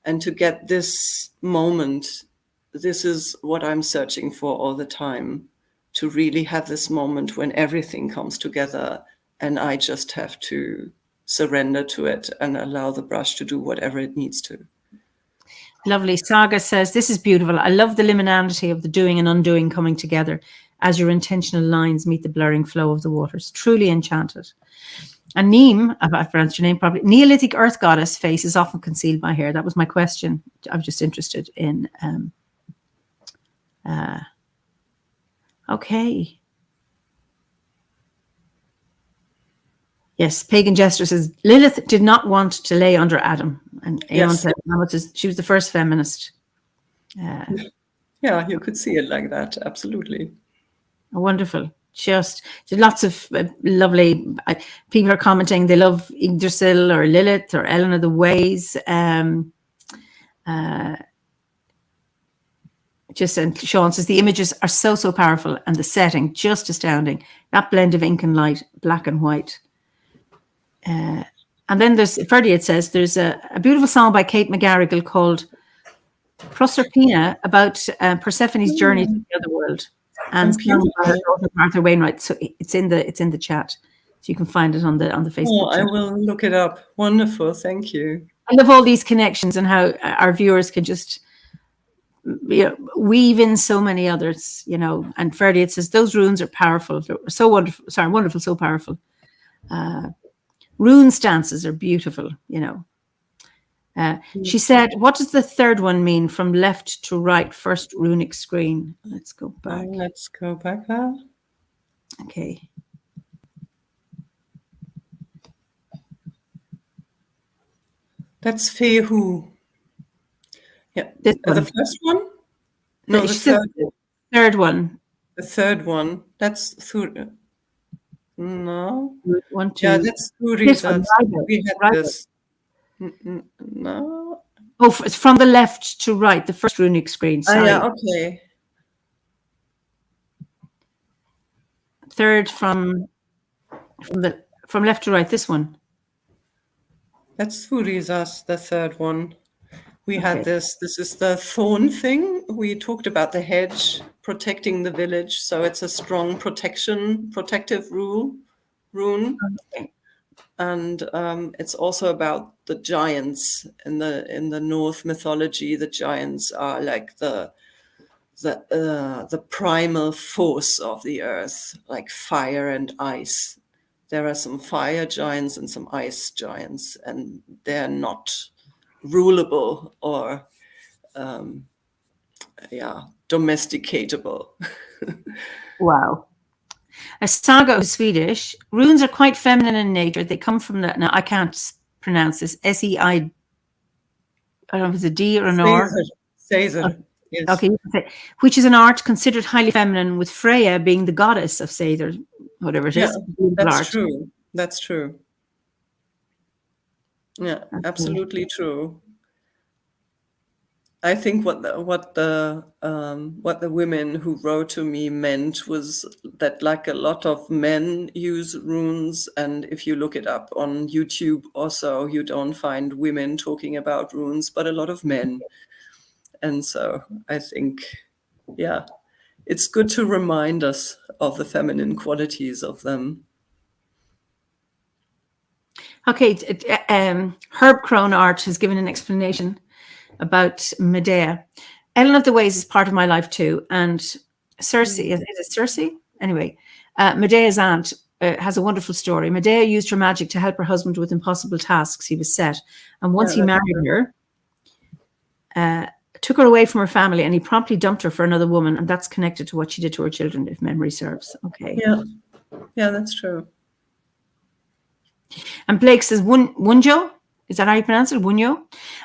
And to get this moment, this is what I'm searching for all the time, to really have this moment when everything comes together and I just have to surrender to it and allow the brush to do whatever it needs to. Lovely. Saga says, this is beautiful. I love the liminality of the doing and undoing coming together as your intentional lines meet the blurring flow of the waters. Truly enchanted. And Neem, if I pronounced your name properly, Neolithic earth goddess face is often concealed by hair. That was my question. I'm just interested in. Okay. Yes, Pagan Jester says, Lilith did not want to lay under Adam. And Aeon said she was the first feminist. Yeah, you could see it like that. Absolutely. Wonderful. Just lots of lovely people are commenting. They love Yggdrasil or Lilith or Ellen of the Ways. And Sean says the images are so powerful and the setting just astounding. That blend of ink and light, black and white. And then there's Ferdy. It says there's a beautiful song by Kate McGarrigle called Proserpina about Persephone's journey to the other world, and Arthur Wainwright. So it's in the chat, so you can find it on the Facebook. I will look it up. Wonderful, thank you. I love all these connections and how our viewers can just weave in so many others, And Ferdy, it says those runes are powerful. They're so wonderful. Sorry, wonderful, so powerful. Rune stances are beautiful, She said, what does the third one mean from left to right, first runic screen? Let's go back. Let's go back. Okay. That's Fehu. Yeah. The first one? No, the third one. The third one. That's through. No. 1, 2. Yeah, that's Thuri. We had this. No. Oh, it's from the left to right, the first runic screen. Sorry. Yeah, okay. Third from left to right, this one. That's Thuri's, the third one. We had this. This is the thorn thing. We talked about the hedge protecting the village, so it's a strong protective rune. Okay. And it's also about the giants in the Norse mythology. The giants are like the primal force of the earth, like fire and ice. there are some fire giants and some ice giants, and they're not rulable or domesticatable. Wow. A saga of Swedish. Runes are quite feminine in nature. They come from the, now I can't pronounce this, SEI, I don't know if it's a D or an R. Caesar. Yes. Okay, which is an art considered highly feminine, with Freya being the goddess of Caesar, whatever it is. That's true. That's true. Yeah, absolutely true. I think what the women who wrote to me meant was that, like, a lot of men use runes, and if you look it up on YouTube or so, you don't find women talking about runes, but a lot of men. And so I think, yeah, it's good to remind us of the feminine qualities of them. Okay, Herb Crone Art has given an explanation about Medea. Ellen of the Ways is part of my life too, and Circe, is it Circe? Anyway, Medea's aunt has a wonderful story. Medea used her magic to help her husband with impossible tasks he was set, and once he married her, took her away from her family, and he promptly dumped her for another woman, and that's connected to what she did to her children, if memory serves. Okay. Yeah, that's true. And Blake says, Wunjo? Is that how you pronounce it? Wunjo?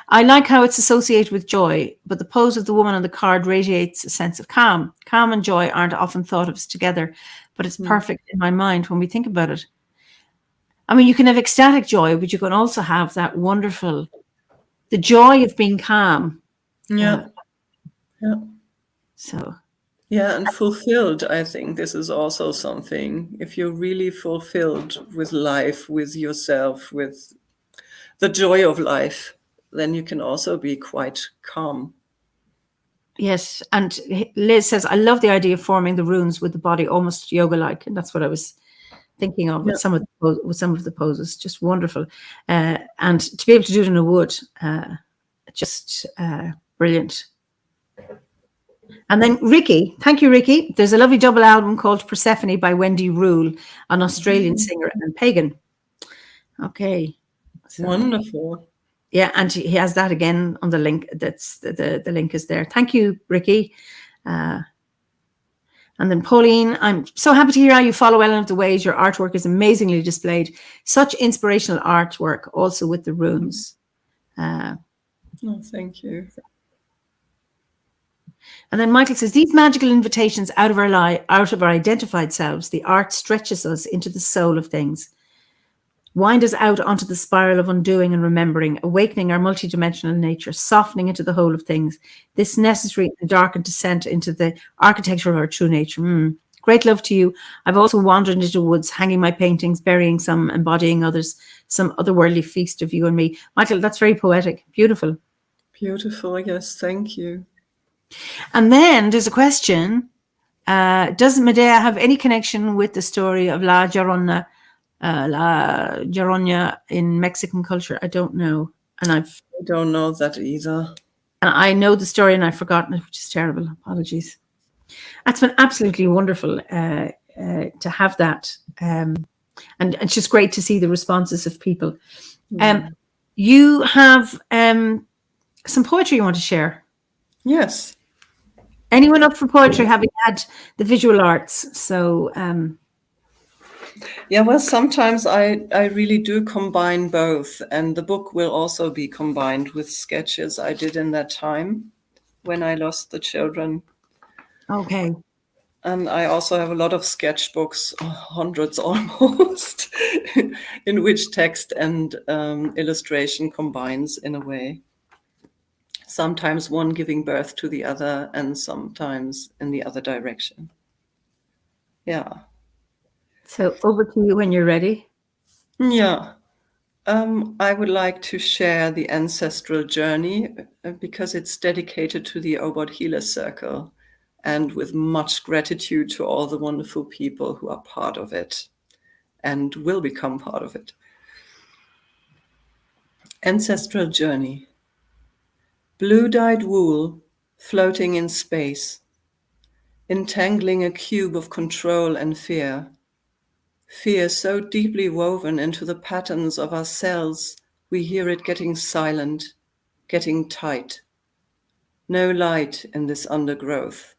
I like how it's associated with joy, but the pose of the woman on the card radiates a sense of calm. Calm and joy aren't often thought of as together, but it's perfect in my mind when we think about it. I mean, you can have ecstatic joy, but you can also have that wonderful, the joy of being calm. Yeah. So. Yeah, and fulfilled, I think this is also something. If you're really fulfilled with life, with yourself, with the joy of life, then you can also be quite calm. Yes, and Liz says, I love the idea of forming the runes with the body almost yoga-like, and that's what I was thinking of with some of the poses. Just wonderful, and to be able to do it in a wood, just brilliant. And then Ricky, thank you, Ricky. There's a lovely double album called Persephone by Wendy Rule, an Australian singer and pagan. Okay, so, wonderful. Yeah, and he has that again on the link. That's the link is there. Thank you, Ricky. And then Pauline, I'm so happy to hear how you follow Ellen of the Ways. Your artwork is amazingly displayed. Such inspirational artwork, also with the runes. Oh, thank you. And then Michael says, these magical invitations out of our identified selves, the art stretches us into the soul of things, wind us out onto the spiral of undoing and remembering, awakening our multidimensional nature, softening into the whole of things. This necessary and darkened descent into the architecture of our true nature. Great love to you. I've also wandered into woods, hanging my paintings, burying some, embodying others, some otherworldly feast of you and me. Michael, that's very poetic. Beautiful. Beautiful, yes, thank you. And then there's a question. Does Medea have any connection with the story of La Llorona in Mexican culture? I don't know. And I don't know that either. And I know the story and I've forgotten it, which is terrible. Apologies. That's been absolutely wonderful to have that. And it's just great to see the responses of people. You have some poetry you want to share? Yes. Anyone up for poetry, having had the visual arts? So yeah, well, sometimes I really do combine both, and the book will also be combined with sketches I did in that time when I lost the children. Okay. And I also have a lot of sketchbooks, hundreds almost, in which text and illustration combines in a way. Sometimes one giving birth to the other, and sometimes in the other direction. Yeah. So over to you when you're ready. Yeah. I would like to share the ancestral journey because it's dedicated to the Obod Healer Circle, and with much gratitude to all the wonderful people who are part of it and will become part of it. Ancestral journey. Blue-dyed wool floating in space, entangling a cube of control and fear. Fear so deeply woven into the patterns of our cells, we hear it getting silent, getting tight. No light in this undergrowth.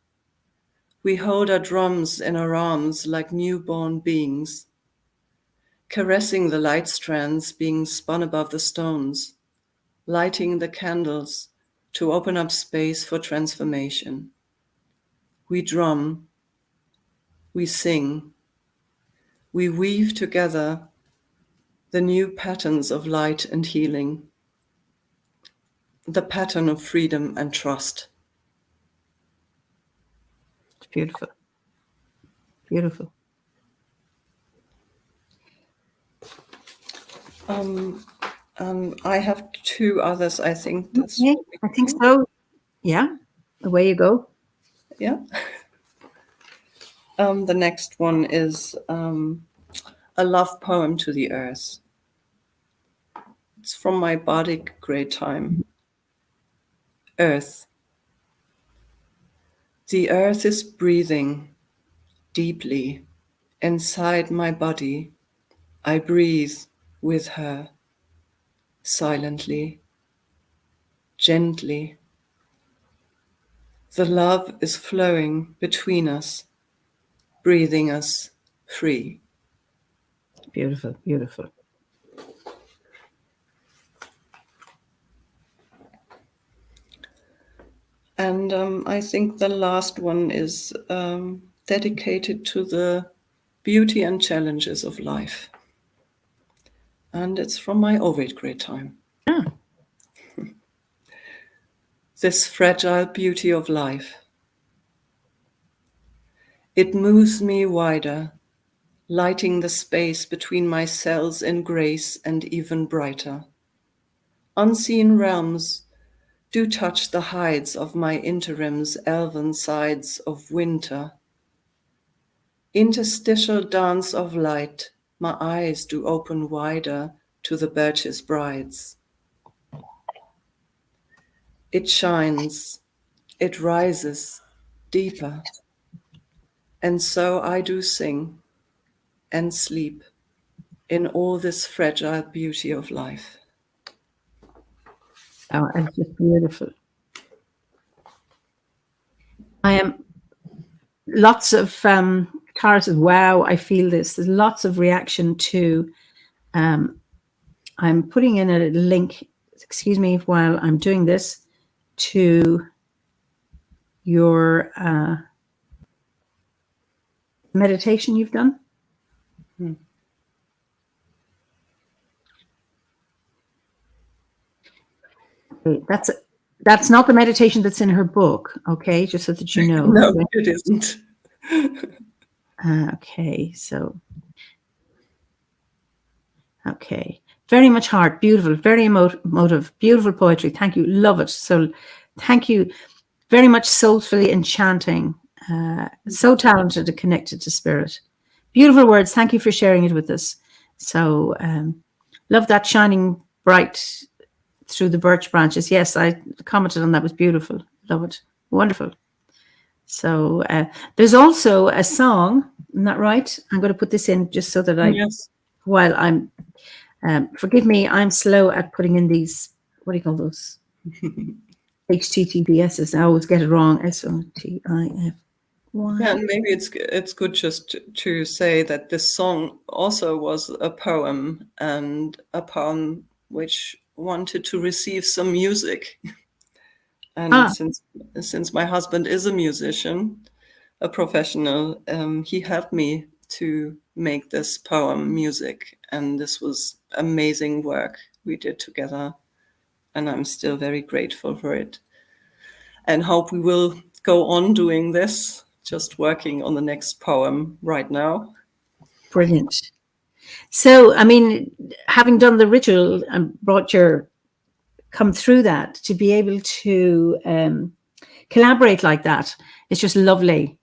We hold our drums in our arms like newborn beings, caressing the light strands being spun above the stones, lighting the candles to open up space for transformation. We drum, we sing, we weave together the new patterns of light and healing, the pattern of freedom and trust. It's beautiful. Beautiful. I have two others, I think. That's Okay, I think so. Yeah, away you go. Yeah. The next one is a love poem to the earth. It's from my bardic great time. Earth. The earth is breathing deeply inside my body. I breathe with her, silently, gently. The love is flowing between us, breathing us free. Beautiful, beautiful. And I think the last one is dedicated to the beauty and challenges of life. And it's from my Ovid great time. Ah. This fragile beauty of life. It moves me wider, lighting the space between my cells in grace and even brighter. Unseen realms do touch the hides of my interim's elven sides of winter. Interstitial dance of light, my eyes do open wider to the birch's brides. It shines, it rises deeper, and so I do sing and sleep in all this fragile beauty of life. Oh, it's just beautiful. I am lots of Tara says, wow, I feel this. There's lots of reaction to I'm putting in a link, excuse me, while I'm doing this, to your meditation you've done. Okay, that's not the meditation that's in her book, okay? Just so that you know. No, it isn't. Okay, so okay. Very much heart, beautiful, very emotive, beautiful poetry. Thank you, love it. So thank you very much, soulfully enchanting, so talented and connected to spirit. Beautiful words. Thank you for sharing it with us. So love that shining bright through the birch branches. Yes, I commented on that. It was beautiful. Love it. Wonderful. So there's also a song, isn't that right? I'm going to put this in just so that Yes. while I'm, forgive me, I'm slow at putting in these, what do you call those? HTTPSs. I always get it wrong. SOTIF. Yeah, and maybe it's good just to say that this song also was a poem, and a poem which wanted to receive some music. And since my husband is a musician, a professional, he helped me to make this poem music, and this was amazing work we did together, and I'm still very grateful for it, and hope we will go on doing this. Just working on the next poem right now. Brilliant. So, I mean, having done the ritual and come through that, to be able to collaborate like that, it's just lovely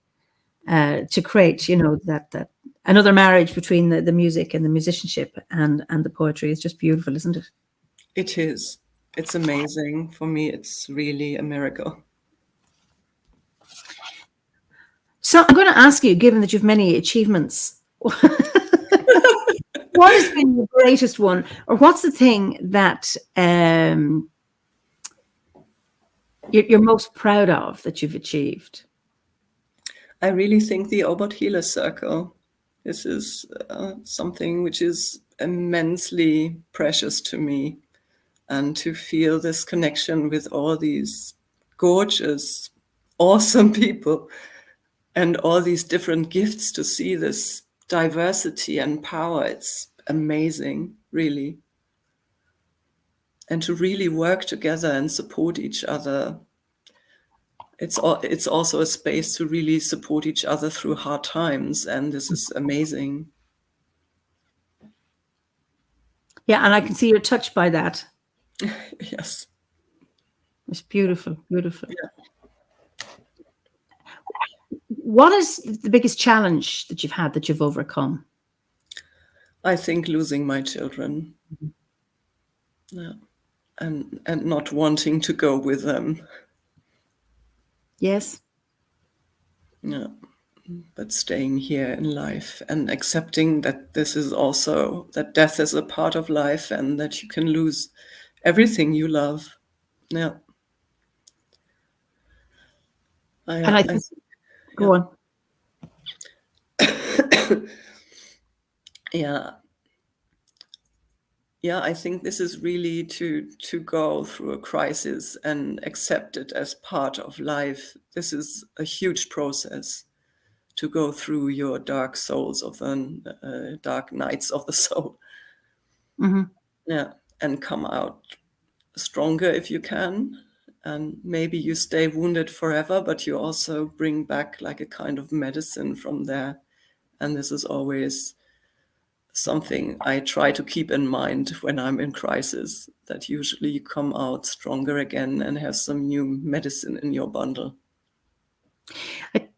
to create, you know, that another marriage between the music and the musicianship and the poetry is just beautiful, isn't it? It is. It's amazing. For me, it's really a miracle. So I'm going to ask you, given that you've many achievements, What has been the greatest one, or what's the thing that you're most proud of that you've achieved? I really think the Obot Healer Circle. This is something which is immensely precious to me, and to feel this connection with all these gorgeous, awesome people and all these different gifts, to see this diversity and power. It's amazing, really. And to really work together and support each other. It's also a space to really support each other through hard times, and this is amazing. Yeah, and I can see you're touched by that. Yes. It's beautiful, beautiful. Yeah. What is the biggest challenge that you've had that you've overcome? I think losing my children. Yeah. And not wanting to go with them. Yes. Yeah. But staying here in life and accepting that this is also, that death is a part of life, and that you can lose everything you love. Yeah. And I think, go on. Yeah. Yeah, I think this is really to go through a crisis and accept it as part of life. This is a huge process, to go through your dark souls of the dark nights of the soul. Mm-hmm. Yeah, and come out stronger if you can. And maybe you stay wounded forever, but you also bring back like a kind of medicine from there. And this is always something I try to keep in mind when I'm in crisis, that usually you come out stronger again and have some new medicine in your bundle.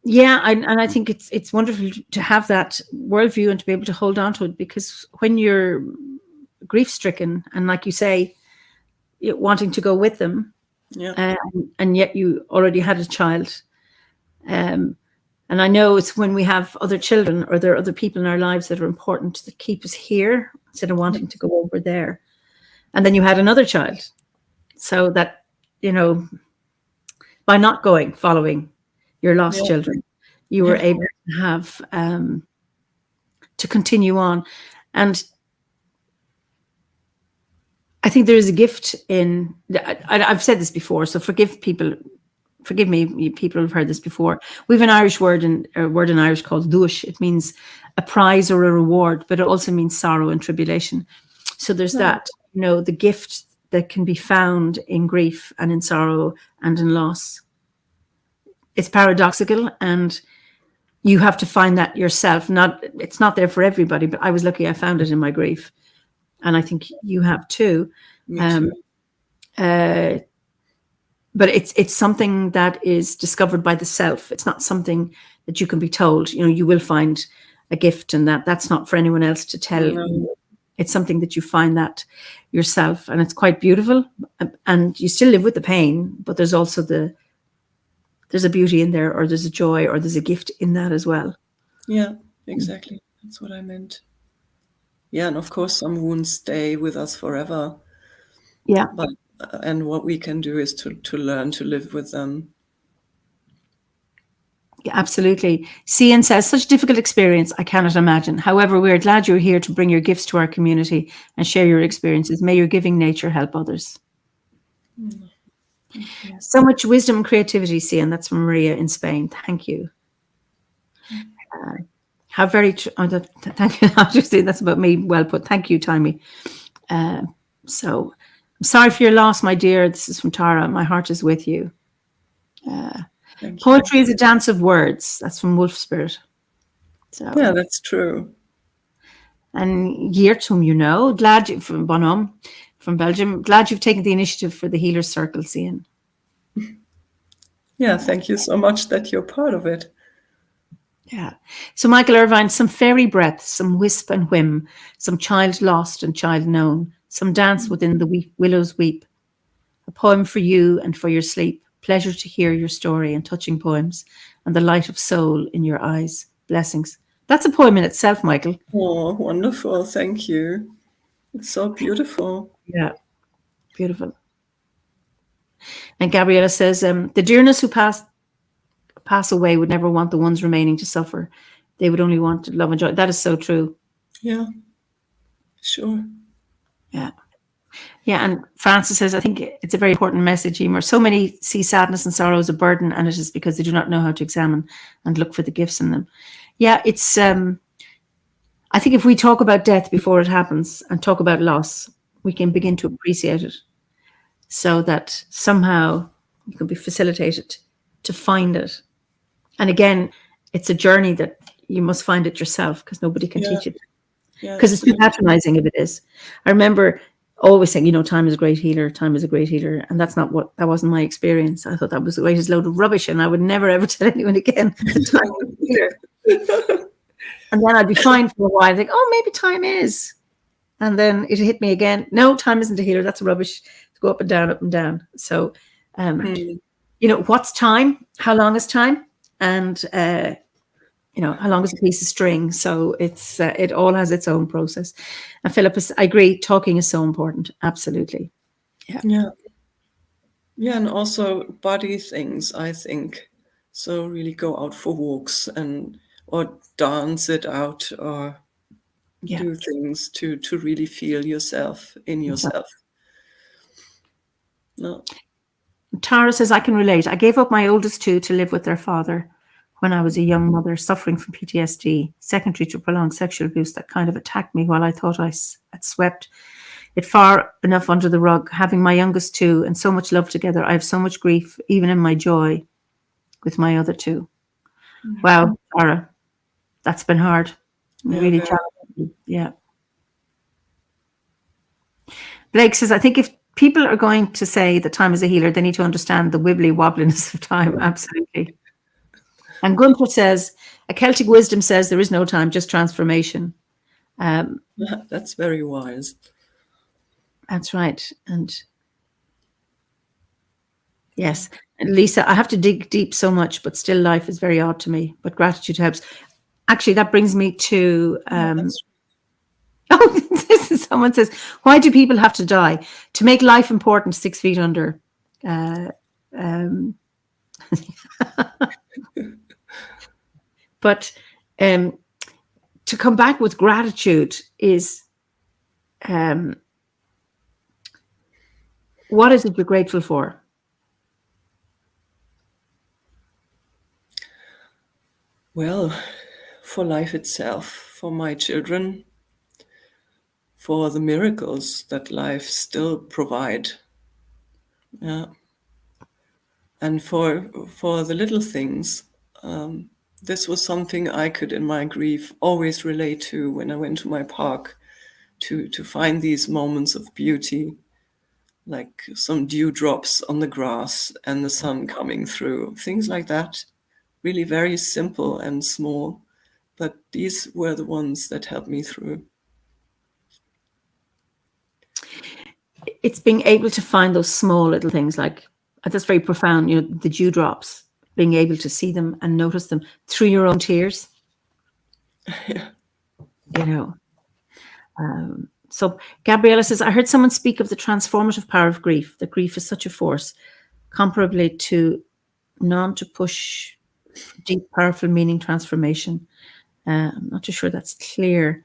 Yeah, and I think it's wonderful to have that worldview and to be able to hold on to it, because when you're grief-stricken and, like you say, wanting to go with them, yeah, and yet you already had a child, and I know it's when we have other children or there are other people in our lives that are important that keep us here instead of wanting to go over there. And then you had another child, so that, you know, by not going, following your lost children, you were able to have to continue on. And I think there is a gift in, I've said this before, so forgive me, people who've heard this before. We have an Irish word, a word in Irish called dush. It means a prize or a reward, but it also means sorrow and tribulation. So there's that, you know, the gift that can be found in grief and in sorrow and in loss. It's paradoxical, and you have to find that yourself. It's not there for everybody, but I was lucky I found it in my grief. And I think you have too. Me too. But it's something that is discovered by the self. It's not something that you can be told. You know, you will find a gift, and that's not for anyone else to tell you. It's something that you find that yourself, and it's quite beautiful. And you still live with the pain, but there's also there's a beauty in there, or there's a joy, or there's a gift in that as well. Yeah, exactly. That's what I meant. Yeah, and of course some wounds stay with us forever. Yeah. But and what we can do is to learn to live with them. Yeah, absolutely. Cian says, such a difficult experience, I cannot imagine. However, we are glad you're here to bring your gifts to our community and share your experiences. May your giving nature help others. So much wisdom and creativity, Cian. That's from Maria in Spain. Thank you. How very thank you. I'll just say that's about me. Well put. Thank you, Timey. So I'm sorry for your loss, my dear. This is from Tara. My heart is with you. Poetry is a dance of words. That's from Wolf Spirit. So yeah, that's true. And Geertum, you know, glad you, from Bonhomme, from Belgium. Glad you've taken the initiative for the Healer Circle, Cian. Yeah, thank you so much that you're part of it. Yeah. So Michael Irvine, some fairy breath, some wisp and whim, some child lost and child known, some dance within the willows weep. A poem for you and for your sleep. Pleasure to hear your story and touching poems and the light of soul in your eyes. Blessings. That's a poem in itself, Michael. Oh, wonderful. Thank you. It's so beautiful. Yeah, beautiful. And Gabriella says, the dearness who pass away would never want the ones remaining to suffer. They would only want love and joy. That is so true. Yeah, sure. Yeah. Yeah, and Francis says, I think it's a very important message, Eimear. So many see sadness and sorrow as a burden, and it is because they do not know how to examine and look for the gifts in them. Yeah, it's, I think if we talk about death before it happens and talk about loss, we can begin to appreciate it so that somehow it can be facilitated to find it. And again, it's a journey that you must find it yourself because nobody can teach it. Because it's too patronizing if it is. I remember always saying, time is a great healer, time is a great healer. And that wasn't my experience. I thought that was the greatest load of rubbish. And I would never, ever tell anyone again that time is a healer. And then I'd be fine for a while. I'd think, oh, maybe time is. And then it hit me again. No, time isn't a healer. That's rubbish. To go up and down, up and down. So, what's time? How long is time? And, how long is a piece of string? So it all has its own process. And Philip, I agree, talking is so important. Absolutely. Yeah. Yeah, and also body things, I think. So really go out for walks or dance it out or do things to really feel yourself in yourself. No. Tara says, I can relate. I gave up my oldest two to live with their father when I was a young mother suffering from PTSD, secondary to prolonged sexual abuse that kind of attacked me while I thought I had swept it far enough under the rug. Having my youngest two and so much love together, I have so much grief, even in my joy, with my other two. Mm-hmm. Wow, Tara, that's been hard. Really challenging. Yeah. Blake says, I think if people are going to say that time is a healer, they need to understand the wibbly wobbliness of time. Absolutely. And Gunther says, a Celtic wisdom says there is no time, just transformation. That's very wise. That's right. And yes, and Lisa, I have to dig deep so much, but still life is very odd to me, but gratitude helps. Actually, that brings me to... someone says, why do people have to die? To make life important, 6 feet under. But to come back with gratitude is, what is it you're grateful for? Well, for life itself, for my children, for the miracles that life still provide. Yeah. And for the little things. This was something I could, in my grief, always relate to when I went to my park to find these moments of beauty, like some dewdrops on the grass and the sun coming through, things like that. Really very simple and small, but these were the ones that helped me through. It's being able to find those small little things, like that's very profound, the dewdrops, being able to see them and notice them through your own tears. Yeah. So Gabriella says, I heard someone speak of the transformative power of grief, that grief is such a force, comparably to to push deep, powerful meaning transformation. I'm not too sure that's clear.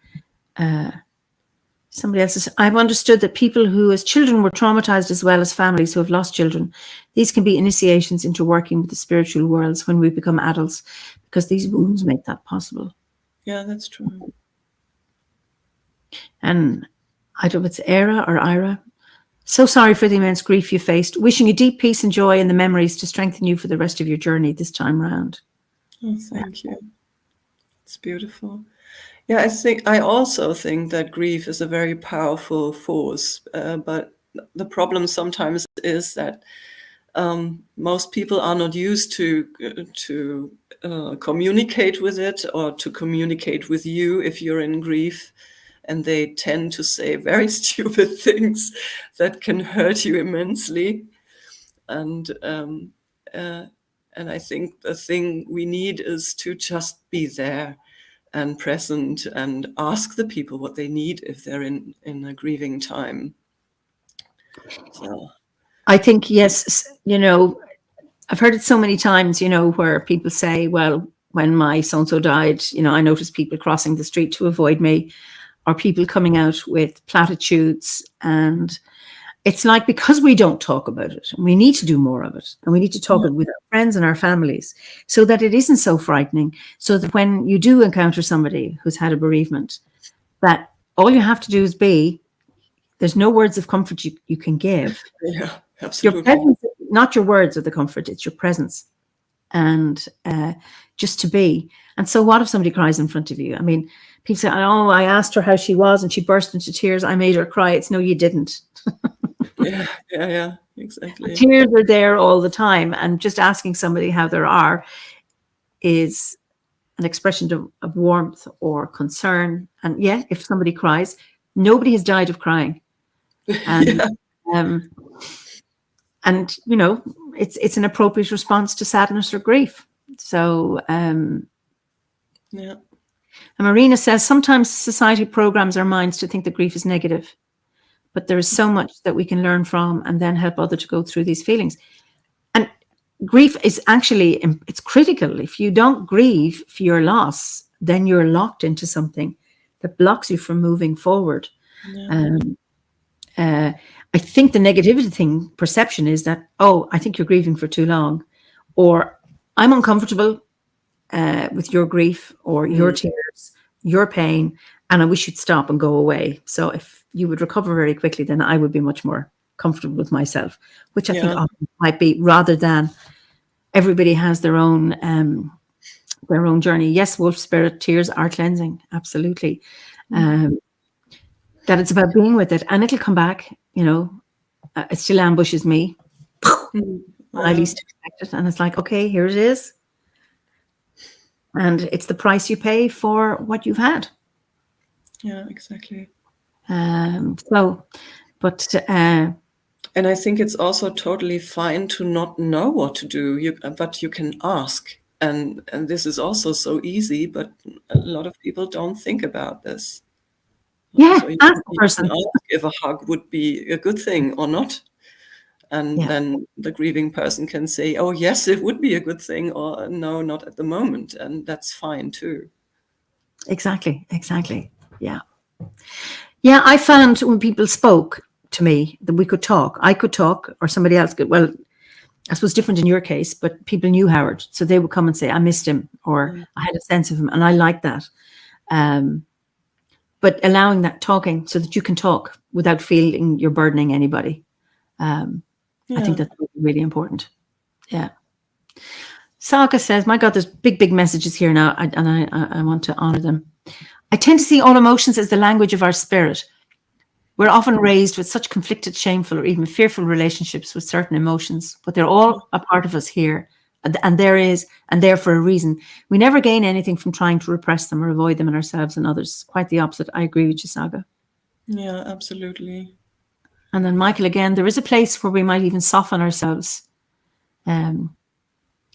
Somebody else says, I've understood that people who as children were traumatized as well as families who have lost children, these can be initiations into working with the spiritual worlds when we become adults, because these wounds make that possible. Yeah, that's true. And I don't know if it's Era or Ira. So sorry for the immense grief you faced. Wishing you deep peace and joy in the memories to strengthen you for the rest of your journey this time round. Oh, thank you. It's beautiful. Yeah, I also think that grief is a very powerful force, but the problem sometimes is that most people are not used to communicate with it or to communicate with you if you're in grief, and they tend to say very stupid things that can hurt you immensely. And I think the thing we need is to just be there and present and ask the people what they need if they're in a grieving time. So I think, yes, I've heard it so many times, where people say, well, when my so-and-so died, I noticed people crossing the street to avoid me, or people coming out with platitudes. And it's like, because we don't talk about it, and we need to do more of it, and we need to talk it with our friends and our families, so that it isn't so frightening, so that when you do encounter somebody who's had a bereavement, that all you have to do is there's no words of comfort you can give. yeah, Your absolutely. presence, not your words are the comfort, it's your presence. And just to be. And so what if somebody cries in front of you? I mean, people say, oh, I asked her how she was and she burst into tears. I made her cry. It's no, you didn't. Yeah, exactly. Tears are there all the time. And just asking somebody how they are is an expression of warmth or concern. And yeah, if somebody cries, nobody has died of crying. And, and it's an appropriate response to sadness or grief. So, yeah. And Marina says, sometimes society programs our minds to think that grief is negative, but there is so much that we can learn from and then help others to go through these feelings. And grief is actually, it's critical. If you don't grieve for your loss, then you're locked into something that blocks you from moving forward. I think the negativity perception is that, oh, I think you're grieving for too long, or I'm uncomfortable with your grief or your tears, your pain, and I wish you'd stop and go away. So if you would recover very quickly, then I would be much more comfortable with myself, which I think often might be, rather than everybody has their own journey. Yes, wolf spirit, tears are cleansing, absolutely. That it's about being with it, and it'll come back. It still ambushes me. I least expect it, and it's like, okay, here it is. And it's the price you pay for what you've had. Yeah, exactly. And I think it's also totally fine to not know what to do, but you can ask. And this is also so easy, but a lot of people don't think about this. Yeah, so ask the person. Can ask if a hug would be a good thing or not. And then the grieving person can say, oh, yes, it would be a good thing, or no, not at the moment. And that's fine too. Exactly. Yeah. Yeah, I found when people spoke to me that we could talk. I could talk, or somebody else could. Well, I suppose different in your case, but people knew Howard. So they would come and say, I missed him, or I had a sense of him. And I like that. But allowing that talking so that you can talk without feeling you're burdening anybody. I think that's really important. Yeah. Saga says, my God, there's big messages here now, and I want to honor them. I tend to see all emotions as the language of our spirit. We're often raised with such conflicted, shameful, or even fearful relationships with certain emotions, but they're all a part of us here, and there for a reason. We never gain anything from trying to repress them or avoid them in ourselves and others. Quite the opposite. I agree with you, Saga. Yeah, absolutely. And then Michael again, there is a place where we might even soften ourselves.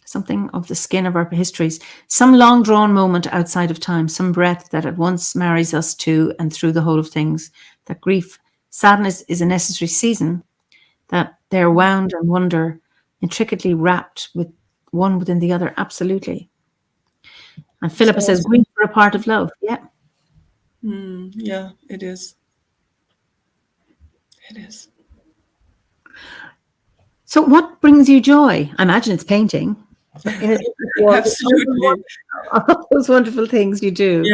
Something of the skin of our histories, some long drawn moment outside of time, some breath that at once marries us to and through the whole of things. That grief, sadness is a necessary season, that they're wound and wonder, intricately wrapped with one within the other. Absolutely. And Philippa says, grief are a part of love. Yeah. Yeah, it is. It is. So what brings you joy? I imagine it's painting. Absolutely. All those wonderful things you do.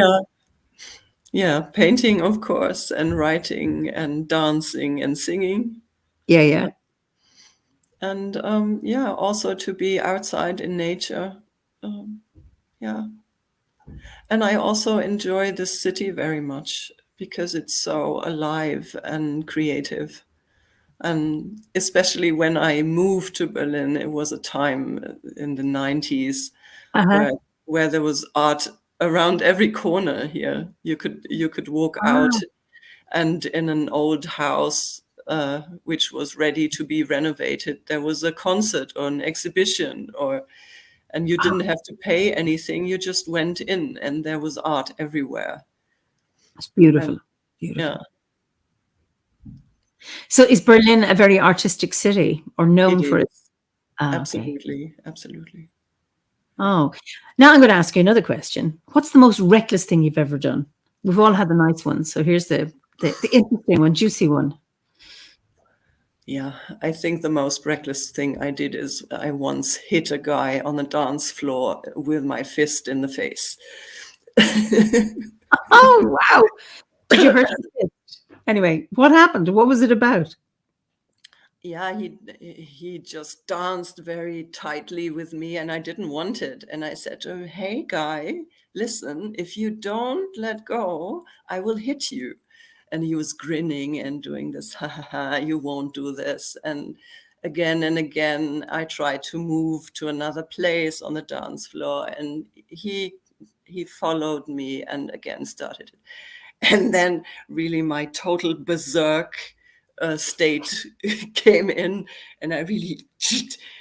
Yeah, painting, of course, and writing and dancing and singing. Yeah. And also to be outside in nature. And I also enjoy this city very much because it's so alive and creative. And especially when I moved to Berlin, it was a time in the 90s where there was art around every corner here. You could walk out, and in an old house which was ready to be renovated, there was a concert or an exhibition, and you didn't have to pay anything. You just went in, and there was art everywhere. It's beautiful. And, Beautiful. yeah. So is Berlin a very artistic city, or known for it? Absolutely. Absolutely. Oh, now I'm going to ask you another question. What's the most reckless thing you've ever done? We've all had the nice ones. So here's the interesting one, juicy one. Yeah, I think the most reckless thing I did is I once hit a guy on the dance floor with my fist in the face. Oh, wow. Did you hurt your fist? Anyway, what happened? What was it about? Yeah, he just danced very tightly with me, and I didn't want it. And I said to him, "Hey, guy, listen, if you don't let go, I will hit you." And he was grinning and doing this, "Ha ha ha, you won't do this." And again, I tried to move to another place on the dance floor, and he followed me and again started it. And then really my total berserk state came in, and I really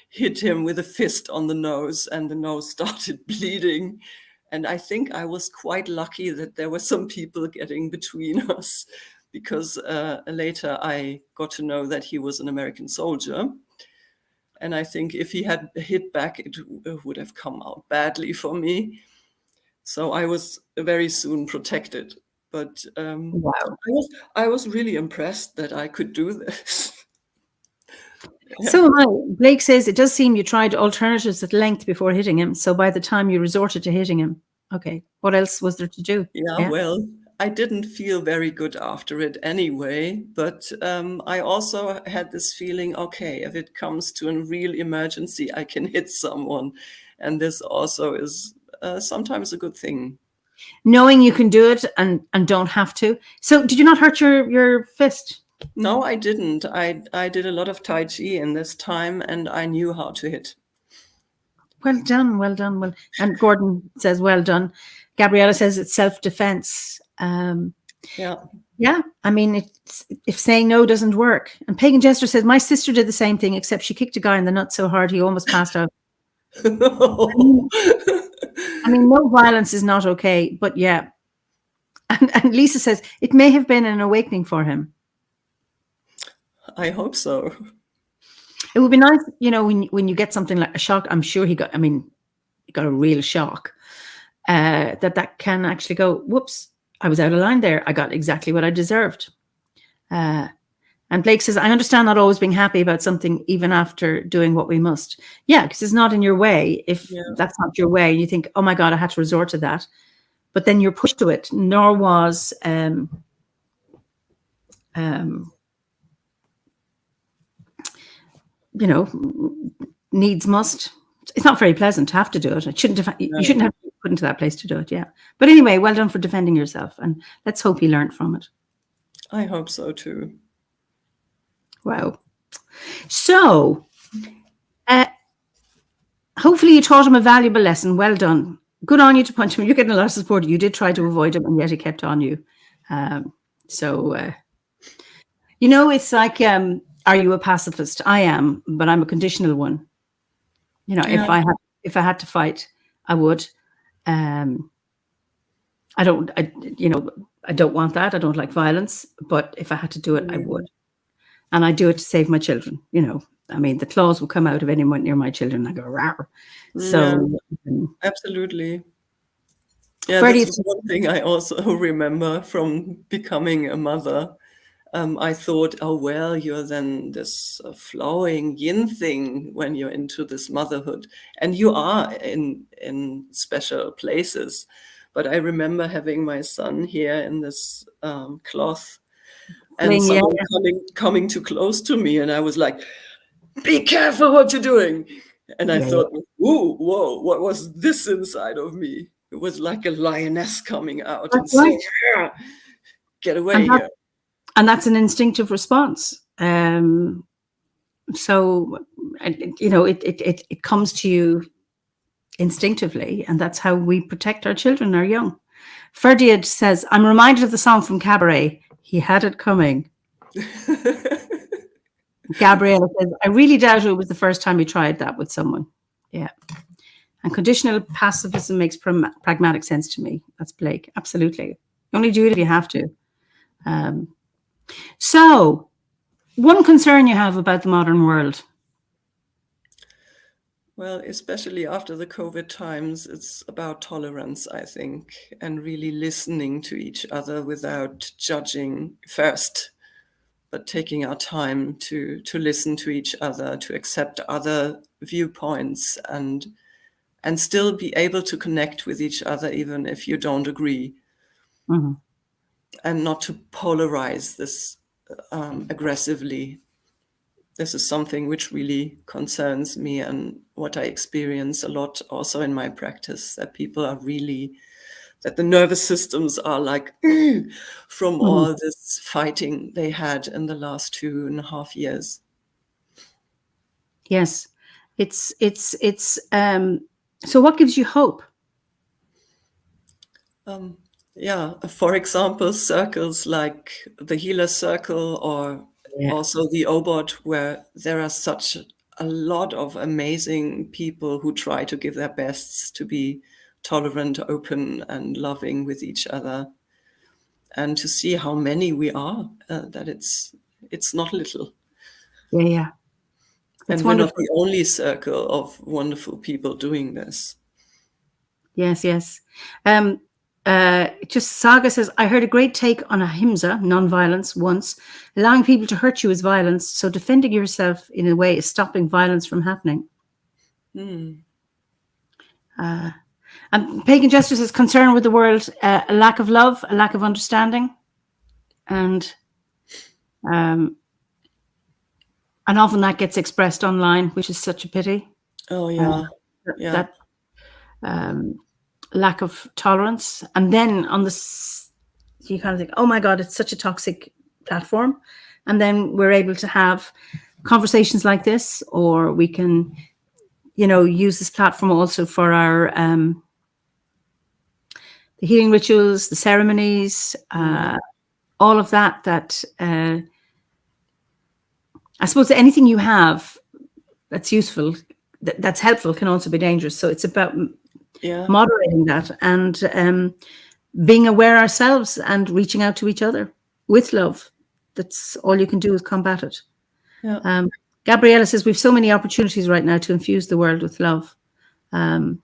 hit him with a fist on the nose, and the nose started bleeding. And I think I was quite lucky that there were some people getting between us, because later I got to know that he was an American soldier. And I think if he had hit back, it would have come out badly for me. So I was very soon protected. But Wow. I was really impressed that I could do this. Yeah. So am I. Blake says it does seem you tried alternatives at length before hitting him. So by the time you resorted to hitting him, okay, what else was there to do? Yeah, well, I didn't feel very good after it anyway. But I also had this feeling, okay, if it comes to a real emergency, I can hit someone. And this also is sometimes a good thing. Knowing you can do it and don't have to. So did you not hurt your fist? No, I didn't. I did a lot of Tai Chi in this time, and I knew how to hit. Well done, well done. Well, and Gordon says, well done. Gabriella says it's self-defense. Yeah. I mean, if saying no doesn't work. And Pagan Jester says, my sister did the same thing, except she kicked a guy in the nuts so hard he almost passed out. I mean, no violence is not okay, but yeah. And Lisa says, it may have been an awakening for him. I hope so. It would be nice, when you get something like a shock. I'm sure he got a real shock. That can actually go, whoops, I was out of line there. I got exactly what I deserved. And Blake says, I understand not always being happy about something even after doing what we must. Yeah, because it's not in your way. If that's not your way, and you think, oh my God, I had to resort to that. But then you're pushed to it. Nor was needs must. It's not very pleasant to have to do it. You shouldn't have to be put into that place to do it. Yeah. But anyway, well done for defending yourself. And let's hope he learned from it. I hope so too. Wow. So, hopefully you taught him a valuable lesson. Well done. Good on you to punch him. You're getting a lot of support. You did try to avoid him, and yet he kept on you. It's like, are you a pacifist? I am, but I'm a conditional one. If I had to fight, I would. I don't want that. I don't like violence, but if I had to do it, I would. And I do it to save my children. The claws will come out of anyone near my children. I go, rawr. So absolutely. Yeah, this is one thing I also remember from becoming a mother. I thought, oh, well, you're then this flowing yin thing when you're into this motherhood. And you are in special places. But I remember having my son here in this cloth, and someone coming too close to me. And I was like, be careful what you're doing. And I thought, ooh, whoa, what was this inside of me? It was like a lioness coming out and saying, get away here. And that's an instinctive response. So, it comes to you instinctively, and that's how we protect our children, our young. Ferdiad says, I'm reminded of the song from Cabaret, He Had It Coming. Gabriella says, I really doubt it was the first time you tried that with someone. Yeah. And conditional pacifism makes pragmatic sense to me. That's Blake. Absolutely. You only do it if you have to. So, one concern you have about the modern world? Well, especially after the COVID times, it's about tolerance, I think, and really listening to each other without judging first, but taking our time to listen to each other, to accept other viewpoints, and still be able to connect with each other even if you don't agree, and not to polarize this aggressively. This is something which really concerns me, and what I experience a lot also in my practice, that people are really, that the nervous systems are like from all this fighting they had in the last 2.5 years. Yes, it's so what gives you hope? Yeah, for example, circles like the healer circle, or also the OBOT, where there are such a lot of amazing people who try to give their bests to be tolerant, open, and loving with each other, and to see how many we are, that it's not little. Yeah. That's and wonderful. We're not the only circle of wonderful people doing this. Yes. Just Saga says, I heard a great take on ahimsa, non-violence, once. Allowing people to hurt you is violence, so defending yourself in a way is stopping violence from happening. And Pagan Justice is concerned with the world, a lack of love, a lack of understanding, and often that gets expressed online, which is such a pity. Oh yeah, that lack of tolerance, and then on this, you kind of think, oh my God, it's such a toxic platform, and then we're able to have conversations like this, or we can, use this platform also for our the healing rituals, the ceremonies, all of that. That I suppose anything you have that's useful, that's helpful, can also be dangerous. So it's about moderating that and being aware ourselves and reaching out to each other with love. That's all you can do is combat it. Yeah. Gabriella says, we've so many opportunities right now to infuse the world with love. And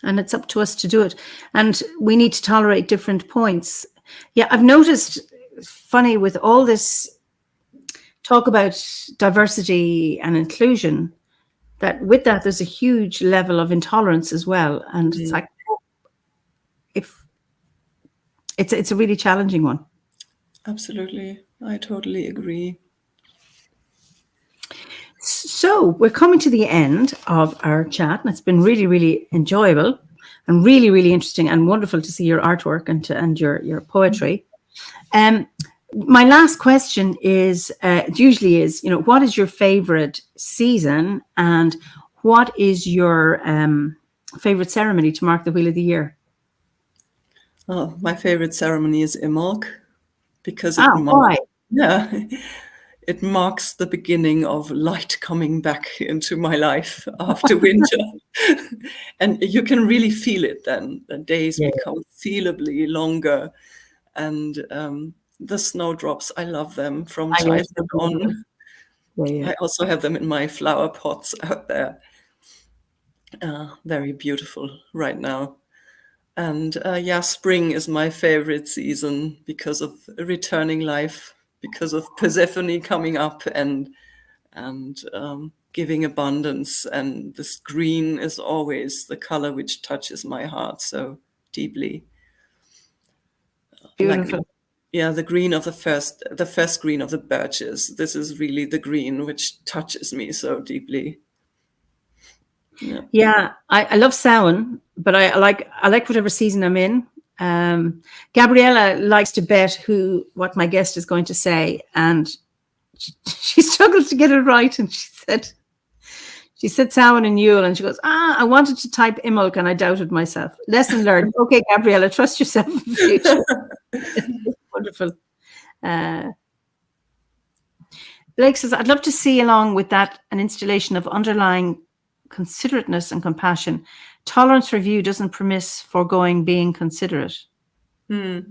it's up to us to do it. And we need to tolerate different points. Yeah, I've noticed, funny, with all this talk about diversity and inclusion, that with that there's a huge level of intolerance as well. And it's like, if it's a really challenging one. Absolutely. I totally agree. So we're coming to the end of our chat, and it's been really, really enjoyable and really, really interesting and wonderful to see your artwork and your poetry. My last question is, it usually is, what is your favorite season, and what is your favorite ceremony to mark the Wheel of the Year? Oh, my favorite ceremony is Imbolc, because it marks the beginning of light coming back into my life after winter. And you can really feel it then. The days become feelably longer. And the snowdrops, I love them from childhood on. I also have them in my flower pots out there. Very beautiful right now. And spring is my favorite season because of returning life, because of Persephone coming up and giving abundance. And this green is always the color which touches my heart so deeply. Beautiful. The green of the first green of the birches. This is really the green which touches me so deeply. Yeah, I love Samhain, but I like whatever season I'm in. Gabriella likes to bet what my guest is going to say, and she struggled to get it right. And she said Samhain and Yule, and she goes, I wanted to type Imbolc and I doubted myself. Lesson learned. Okay, Gabriella, trust yourself in the future. Wonderful. Blake says, I'd love to see along with that an installation of underlying considerateness and compassion. Tolerance for view doesn't permit foregoing being considerate. Yeah,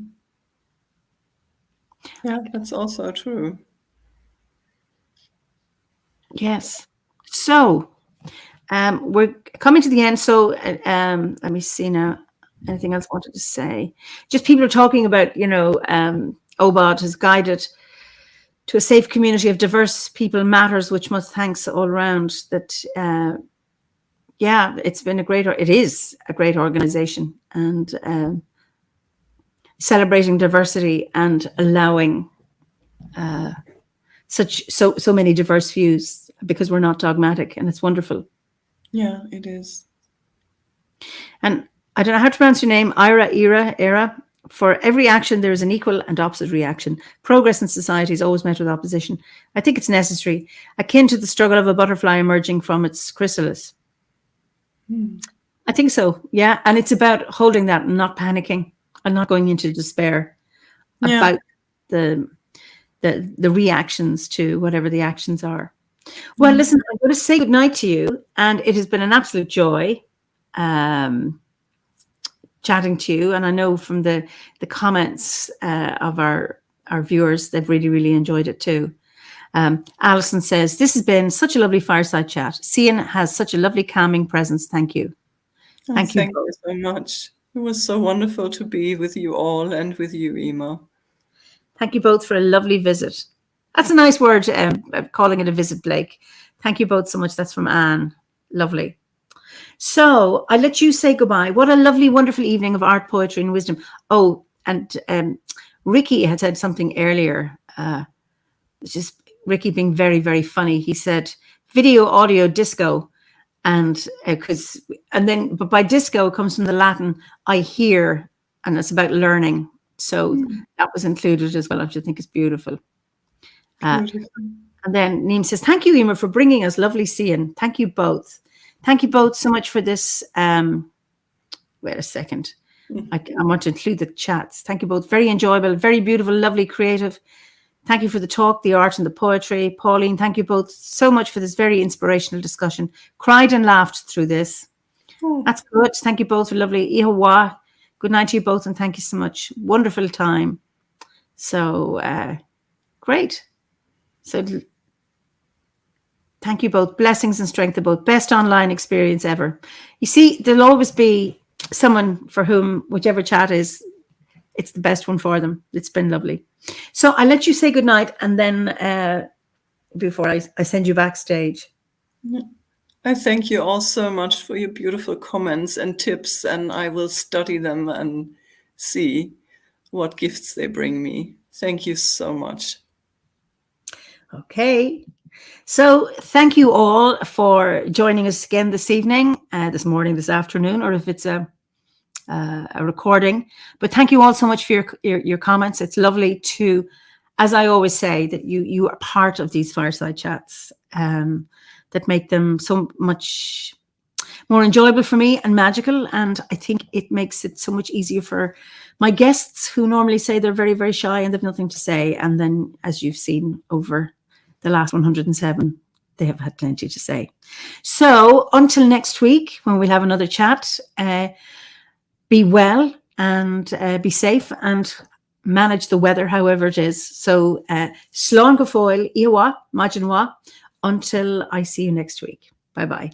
that's also true. Yes. So we're coming to the end. So let me see now. Anything else I wanted to say? Just people are talking about, OBOD has guided to a safe community of diverse people matters, which must thanks all around. That it is a great organization, and celebrating diversity and allowing so many diverse views, because we're not dogmatic, and it's wonderful. Yeah, it is. And I don't know how to pronounce your name, Era. For every action, there is an equal and opposite reaction. Progress in society is always met with opposition. I think it's necessary, akin to the struggle of a butterfly emerging from its chrysalis. I think so, yeah. And it's about holding that and not panicking and not going into despair about the reactions to whatever the actions are. Well, listen, I'm going to say goodnight to you, and it has been an absolute joy chatting to you. And I know from the comments of our viewers, they've really, really enjoyed it too. Alison says, this has been such a lovely fireside chat. Cian has such a lovely calming presence. Thank you. Thank you so much. It was so wonderful to be with you all and with you, Eimear. Thank you both for a lovely visit. That's a nice word, calling it a visit, Blake. Thank you both so much. That's from Anne. Lovely. So I'll let you say goodbye. What a lovely, wonderful evening of art, poetry, and wisdom. Oh, and Ricky had said something earlier, just Ricky being very, very funny. He said video, audio, disco. And but by disco comes from the Latin, I hear, and it's about learning. So that was included as well, which I think is beautiful. And then Neem says, thank you, Eimear, for bringing us lovely Cian. Thank you both. Thank you both so much for this. Wait a second. I want to include the chats. Thank you both. Very enjoyable, very beautiful, lovely, creative. Thank you for the talk, the art, and the poetry. Pauline, thank you both so much for this very inspirational discussion. Cried and laughed through this. That's good. Thank you both for lovely. Ihawa. Good night to you both, and thank you so much. Wonderful time. So, great. So, thank you both. Blessings and strength to both. Best online experience ever. You see, there'll always be someone for whom whichever chat is, it's the best one for them. It's been lovely. So I'll let you say goodnight, and then before I send you backstage. I thank you all so much for your beautiful comments and tips, and I will study them and see what gifts they bring me. Thank you so much. Okay. So thank you all for joining us again this evening, this morning, this afternoon, or if it's a recording. But thank you all so much for your comments. It's lovely to, as I always say, that you are part of these fireside chats that make them so much more enjoyable for me and magical. And I think it makes it so much easier for my guests, who normally say they're very, very shy and they've nothing to say. And then, as you've seen over the last 107, they have had plenty to say. So until next week, when we'll have another chat, be well and be safe and manage the weather however it is. So slán go fóill, iwa, majinwa, until I see you next week. Bye-bye.